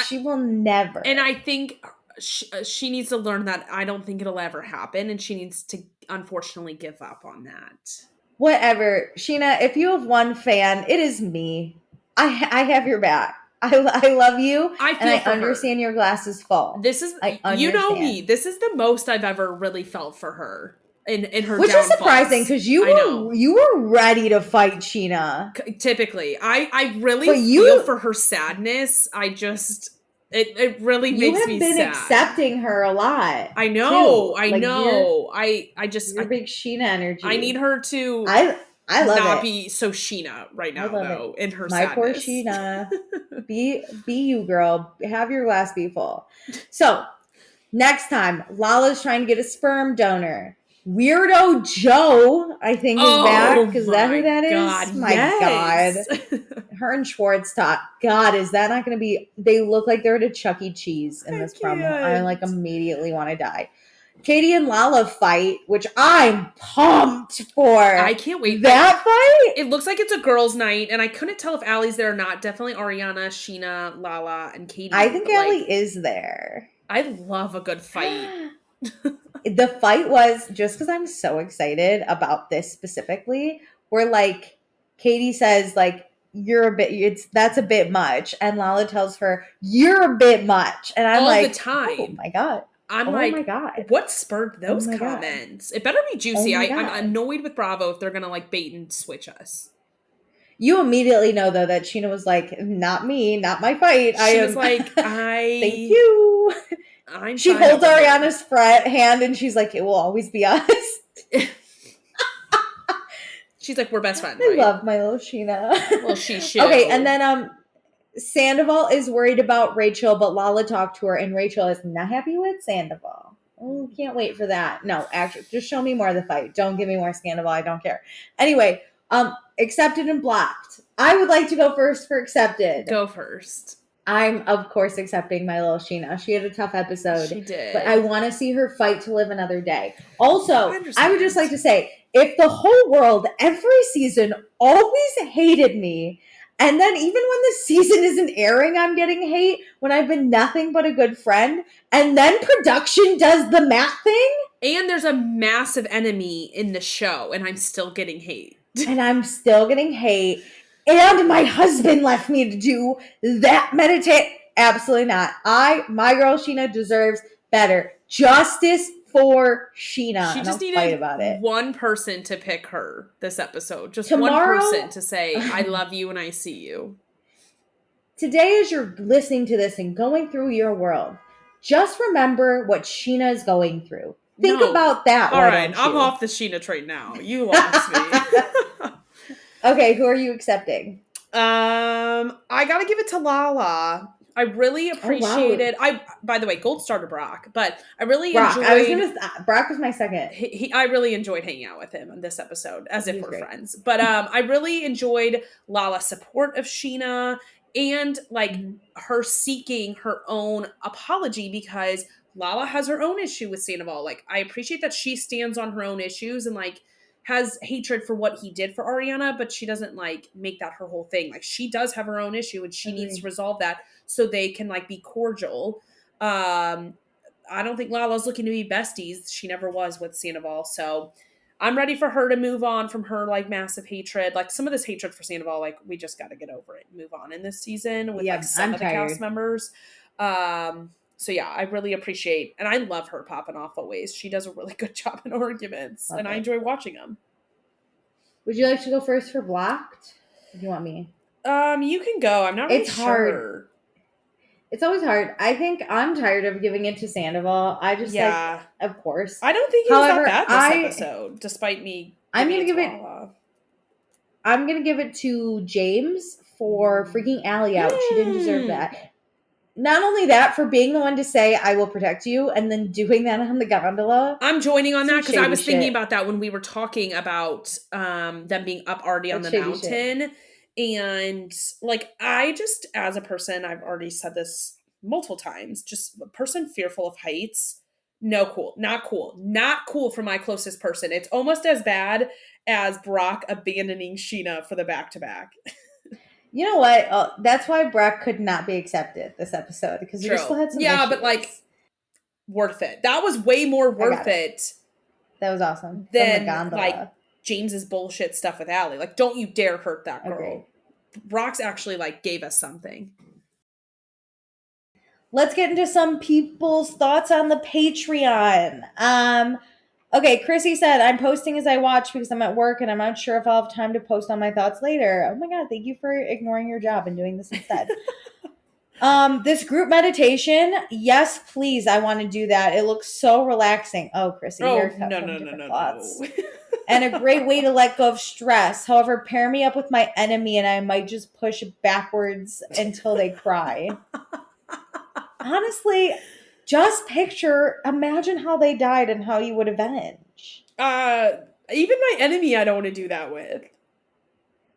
She will never. And I think she needs to learn that I don't think it'll ever happen, and she needs to unfortunately give up on that. Whatever. Scheana, if you have one fan, it is me. I have your back. I love you. I understand your glass is full. This is, you know me, this is the most I've ever really felt for her. In her Which downfalls. Is surprising because you were ready to fight Scheana. Typically, I really feel for her sadness. It really makes me sad. You have been accepting her a lot. I know. Too. I know. You're big Scheana energy. I need her to. I love not it. Be so Scheana right now though in her sadness. My poor Scheana. be you, girl. Have your glass be full. So next time, Lala's trying to get a sperm donor. Weirdo Joe, I think, is back. Is that who that is? My God. Her and Schwartz talk. God, is that not going to be... They look like they're at a Chuck E. Cheese in this promo. I like immediately want to die. Katie and Lala fight, which I'm pumped for. I can't wait. That fight? It looks like it's a girls' night, and I couldn't tell if Allie's there or not. Definitely Ariana, Scheana, Lala, and Katie. I think Allie is there. I love a good fight. The fight was, just because I'm so excited about this specifically, where like Katie says like, that's a bit much, and Lala tells her you're a bit much, and I'm all the time. Oh my God. I'm my God. What spurred those comments? God. It better be juicy. I'm annoyed with Bravo if they're gonna like bait and switch us. You immediately know though that Scheana was like, not me, not my fight. She was like, thank you. She holds Ariana's hand and she's like, it will always be us. She's like, we're best friends. I love my little Scheana. Well, she should. Okay, and then Sandoval is worried about Rachel, but Lala talked to her, and Rachel is not happy with Sandoval. Oh, can't wait for that. No, actually, just show me more of the fight. Don't give me more Sandoval. I don't care. Anyway, accepted and blocked. I would like to go first for accepted. Go first. I'm, of course, accepting my little Scheana. She had a tough episode. She did. But I want to see her fight to live another day. Also, I would just like to say, if the whole world, every season, always hated me, and then even when the season isn't airing, I'm getting hate, when I've been nothing but a good friend, and then production does the Matt thing. And there's a massive enemy in the show, and I'm still getting hate. And I'm still getting hate. And my husband left me to do that meditate. Absolutely not. My girl Scheana deserves better. Justice for Scheana. She just needed fight about it. One person to pick her this episode. Just tomorrow, one person to say, I love you and I see you. Today, as you're listening to this and going through your world, just remember what Scheana is going through. Think about that. All right, I'm off the Scheana train now. You lost me. Okay, who are you accepting? I gotta give it to Lala. I really appreciated. By the way, gold star to Brock, but I really enjoyed. Brock was my second. I really enjoyed hanging out with him on this episode, as if we're friends. But I really enjoyed Lala's support of Scheana and like her seeking her own apology, because Lala has her own issue with Sandoval. Like, I appreciate that she stands on her own issues and like has hatred for what he did for Ariana, but she doesn't like make that her whole thing. Like, she does have her own issue and she needs to resolve that so they can like be cordial. I don't think Lala's looking to be besties. She never was with Sandoval. So I'm ready for her to move on from her like massive hatred. Like, some of this hatred for Sandoval, like, we just got to get over it and move on in this season with like some of the cast members. So yeah, I really appreciate, and I love her popping off always. She does a really good job in arguments, and I enjoy watching them. Would you like to go first for Blocked? Or do you want me? You can go. I'm not really sure. Hard. It's always hard. I think I'm tired of giving it to Sandoval. I just like, of course. I don't think he was that bad this episode, despite me. I'm gonna give it to James for freaking Allie out. She didn't deserve that. Not only that, for being the one to say, I will protect you, and then doing that on the gondola. I'm joining on that because I was thinking about that when we were talking about them being up already on the mountain. And like, I just, as a person, I've already said this multiple times, just a person fearful of heights, not cool for my closest person. It's almost as bad as Brock abandoning Scheana for the back-to-back. You know what? That's why Brock could not be accepted this episode, because we still had some issues. But like, worth it. That was way more worth it. That was awesome. Than like James's bullshit stuff with Allie. Like, don't you dare hurt that girl. Agreed. Brock's actually like gave us something. Let's get into some people's thoughts on the Patreon. Okay, Chrissy said, I'm posting as I watch because I'm at work and I'm not sure if I'll have time to post on my thoughts later. Oh my God, thank you for ignoring your job and doing this instead. This group meditation, yes, please, I want to do that. It looks so relaxing. Oh, Chrissy, you're different thoughts. And a great way to let go of stress. However, pair me up with my enemy and I might just push backwards until they cry. Honestly, just imagine how they died and how you would avenge. Even my enemy, I don't want to do that with.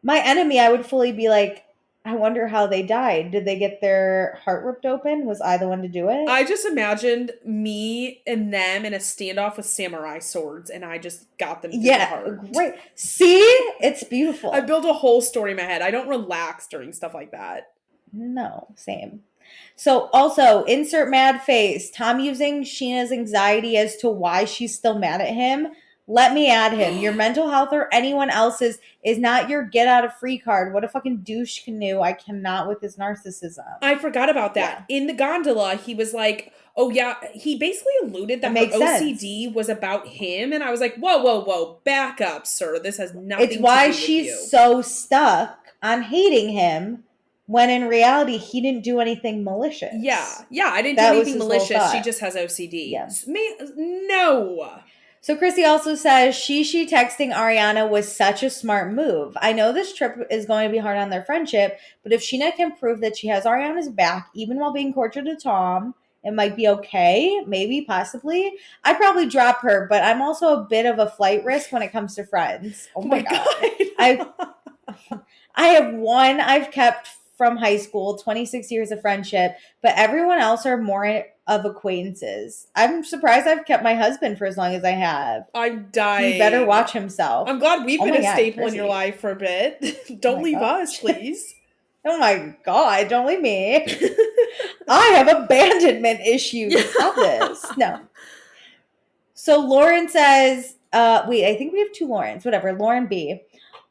My enemy, I would fully be like, I wonder how they died. Did they get their heart ripped open? Was I the one to do it? I just imagined me and them in a standoff with samurai swords, and I just got them through the heart. Great. See? It's beautiful. I built a whole story in my head. I don't relax during stuff like that. No, same. So also, insert mad face. Tom using Scheana's anxiety as to why she's still mad at him. Let me add him. Your mental health or anyone else's is not your get out of free card. What a fucking douche canoe. I cannot with his narcissism. I forgot about that. Yeah. In the gondola, he was like, oh yeah, he basically alluded that her OCD was about him. And I was like, whoa, back up, sir. This has nothing to do with you. It's why she's so stuck on hating him. When in reality, he didn't do anything malicious. Yeah, I didn't do anything malicious. She just has OCD. Yeah. No. So Chrissy also says, she texting Ariana was such a smart move. I know this trip is going to be hard on their friendship, but if Scheana can prove that she has Ariana's back, even while being cordial to Tom, it might be okay. Maybe, possibly. I'd probably drop her, but I'm also a bit of a flight risk when it comes to friends. Oh my God. I have one I've kept from high school, 26 years of friendship, but everyone else are more of acquaintances. I'm surprised I've kept my husband for as long as I have. I'm dying. He better watch himself. I'm glad we've been a staple in your life for a bit. Don't leave us, please. Oh my God, don't leave me. I have abandonment issues. Stop this. No. So Lauren says, wait, I think we have two Laurens. Whatever, Lauren B.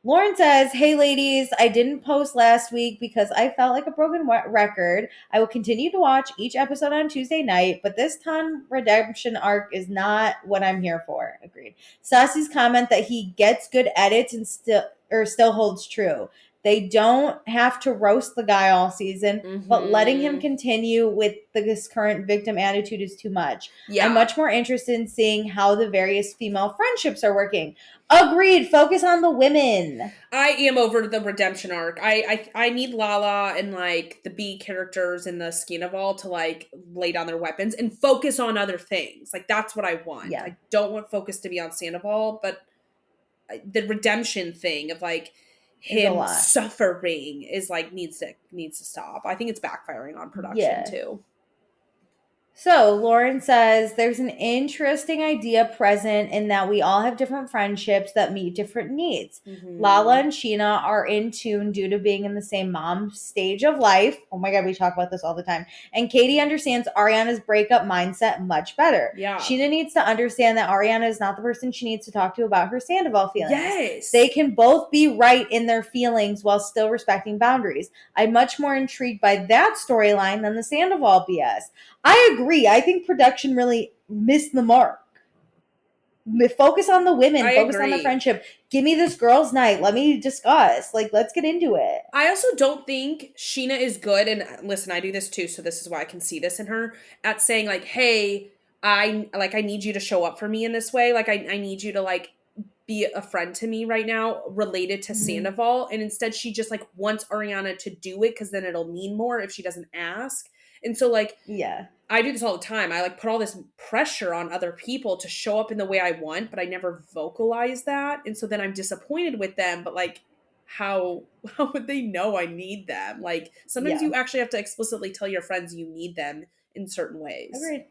Lauren says, hey ladies, I didn't post last week because I felt like a broken record. I will continue to watch each episode on Tuesday night, but this Tom redemption arc is not what I'm here for. Agreed. Sassy's comment that he gets good edits and still holds true. They don't have to roast the guy all season, but letting him continue with this current victim attitude is too much. Yeah. I'm much more interested in seeing how the various female friendships are working. Agreed. Focus on the women. I am over the redemption arc. I need Lala and like the B characters in the Scheana Vault to like lay down their weapons and focus on other things. Like, that's what I want. Yeah. I don't want focus to be on Sandoval, but the redemption thing of like him suffering is like needs to stop. I think it's backfiring on production too. So Lauren says there's an interesting idea present in that we all have different friendships that meet different needs. Lala and Scheana are in tune due to being in the same mom stage of life. Oh my God, we talk about this all the time. And Katie understands Ariana's breakup mindset much better. Yeah. Scheana needs to understand that Ariana is not the person she needs to talk to about her Sandoval feelings. Yes. They can both be right in their feelings while still respecting boundaries. I'm much more intrigued by that storyline than the Sandoval BS. I agree. I think production really missed the mark. Focus on the women. Focus on the friendship. Give me this girls' night. Let me discuss. Like, let's get into it. I also don't think Scheana is good, and listen, I do this too, so this is why I can see this in her, at saying like, hey, I need you to show up for me in this way. Like, I need you to like be a friend to me right now related to Sandoval. And instead she just like wants Ariana to do it because then it'll mean more if she doesn't ask. And so like, yeah, I do this all the time. I like put all this pressure on other people to show up in the way I want, but I never vocalize that. And so then I'm disappointed with them, but like how would they know I need them? Like sometimes you actually have to explicitly tell your friends you need them in certain ways. Agreed.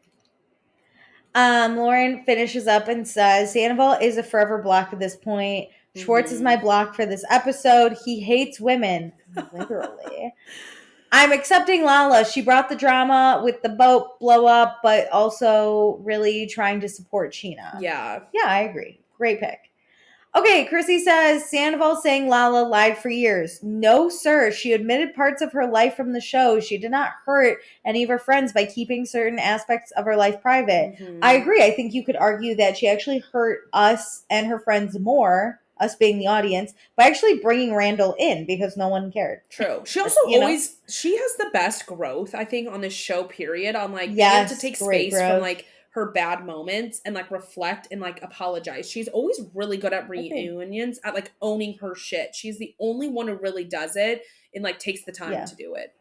Lauren finishes up and says, Sandoval is a forever block at this point. Schwartz is my block for this episode. He hates women. Literally. I'm accepting Lala. She brought the drama with the boat blow up, but also really trying to support Scheana. Yeah. Yeah, I agree. Great pick. Okay, Chrissy says, Sandoval saying Lala lied for years. No, sir. She admitted parts of her life from the show. She did not hurt any of her friends by keeping certain aspects of her life private. I agree. I think you could argue that she actually hurt us and her friends more, us being the audience, by actually bringing Randall in because no one cared. True. She also she has the best growth, I think, on this show, period, on like being able to take space from like her bad moments and like reflect and like apologize. She's always really good at reunions, at like owning her shit. She's the only one who really does it and like takes the time to do it.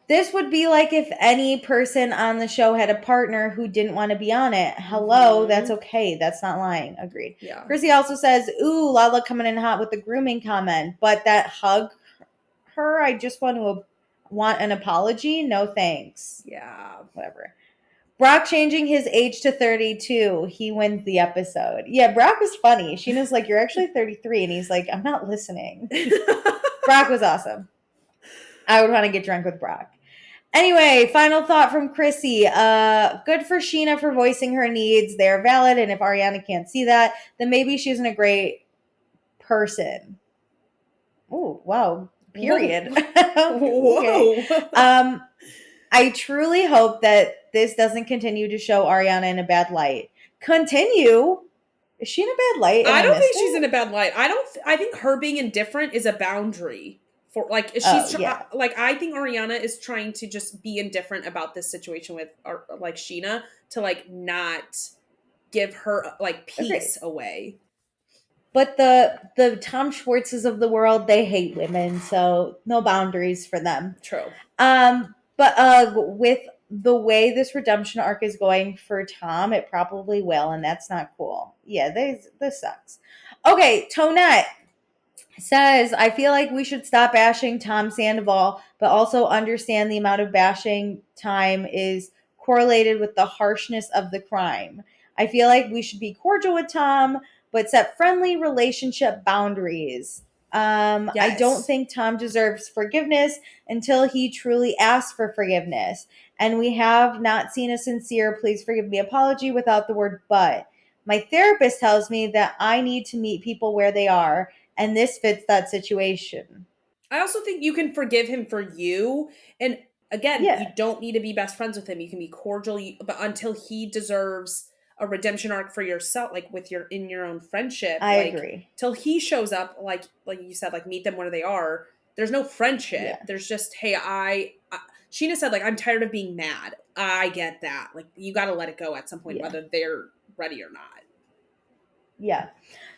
This would be like if any person on the show had a partner who didn't want to be on it. Hello, that's okay. That's not lying. Agreed. Yeah. Chrissy also says, ooh, Lala coming in hot with the grooming comment, but that hug her, I just want an apology. No thanks. Yeah. Whatever. Brock changing his age to 32. He wins the episode. Yeah, Brock was funny. Scheana's like, you're actually 33. And he's like, I'm not listening. Brock was awesome. I would want to get drunk with Brock. Anyway, final thought from Chrissy. Good for Scheana for voicing her needs. They're valid. And if Ariana can't see that, then maybe she isn't a great person. Oh, wow. Period. Whoa. Okay. I truly hope that this doesn't continue to show Ariana in a bad light. Continue? Is she in a bad light? I don't think she's in a bad light. I think her being indifferent is a boundary. For like she's like I think Ariana is trying to just be indifferent about this situation with like Scheana to like not give her like peace away. But the Tom Schwartzes of the world, they hate women, so no boundaries for them. True. But with the way this redemption arc is going for Tom, it probably will, and that's not cool. Yeah, this sucks. Okay, Tonette says, I feel like we should stop bashing Tom Sandoval, but also understand the amount of bashing time is correlated with the harshness of the crime. I feel like we should be cordial with Tom, but set friendly relationship boundaries. I don't think Tom deserves forgiveness until he truly asks for forgiveness. And we have not seen a sincere please forgive me apology without the word but. My therapist tells me that I need to meet people where they are, and this fits that situation. I also think you can forgive him for you. And again, you don't need to be best friends with him. You can be cordial, but until he deserves a redemption arc for yourself, like in your own friendship. I agree. Till he shows up, like you said, like meet them where they are. There's no friendship. Yeah. There's just, hey, Scheana said, like, I'm tired of being mad. I get that. Like, you got to let it go at some point, whether they're ready or not. Yeah.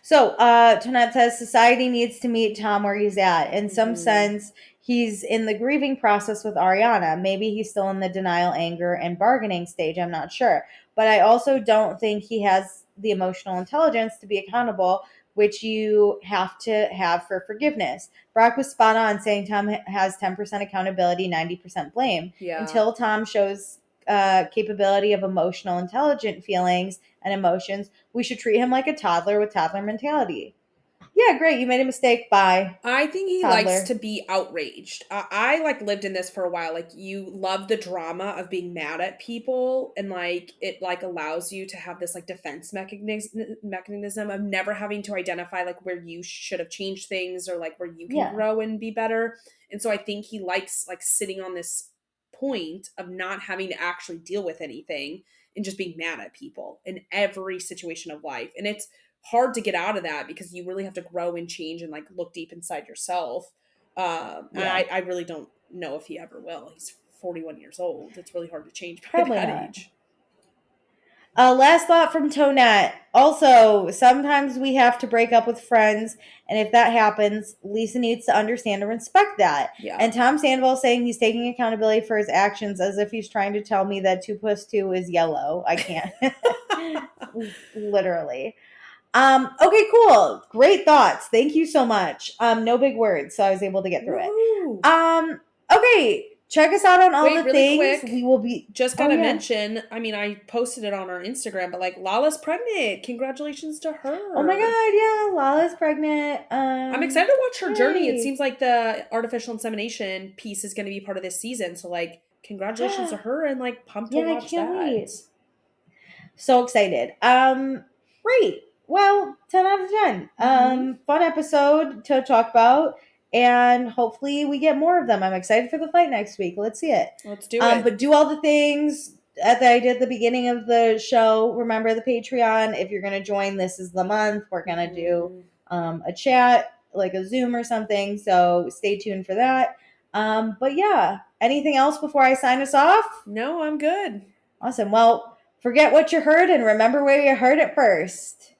So, Tonette says society needs to meet Tom where he's at. In some sense, he's in the grieving process with Ariana. Maybe he's still in the denial, anger, and bargaining stage. I'm not sure. But I also don't think he has the emotional intelligence to be accountable, which you have to have for forgiveness. Brock was spot on saying Tom has 10% accountability, 90% blame. Yeah. Until Tom shows capability of emotional intelligent feelings and emotions, we should treat him like a toddler with toddler mentality. Yeah, great. You made a mistake. Bye, I think he likes toddler. to be outraged. I like lived in this for a while. Like you love the drama of being mad at people, and like it like allows you to have this like defense mechanism of never having to identify like where you should have changed things or like where you can Yeah. grow and be better. And so I think he likes like sitting on this point of not having to actually deal with anything and just being mad at people in every situation of life. And it's hard to get out of that because you really have to grow and change and like look deep inside yourself. And Yeah. I really don't know if he ever will. He's 41 years old. It's really hard to change by Probably that not. age. Last thought from Tonette. Also, sometimes we have to break up with friends, and if that happens, Lisa needs to understand and respect that. Yeah. And Tom Sandoval saying he's taking accountability for his actions as if he's trying to tell me that 2 plus 2 is yellow. I can't. Literally. Okay, cool. Great thoughts. Thank you so much. No big words, so I was able to get through Woohoo. it. Okay. Check us out on all Wait, the really things. quick. We will be Just gotta mention, I mean, I posted it on our Instagram, but like Lala's pregnant. Congratulations to her. Oh my god, yeah, Lala's pregnant. I'm excited to watch her journey. It Yay. seems like the artificial insemination piece is gonna be part of this season. So like congratulations to her and like pumped to Yeah, I watch can't that. wait. So excited. Great. Well, 10 out of 10. Fun episode to talk about, and hopefully we get more of them. I'm excited for the fight next week. Let's see it. Let's do it. But do all the things that I did at the beginning of the show. Remember the Patreon. If you're gonna join, this is the month. We're gonna do a chat, like a Zoom or something. So stay tuned for that. But yeah, anything else before I sign us off? No, I'm good. Awesome. Well, forget what you heard and remember where you heard it first.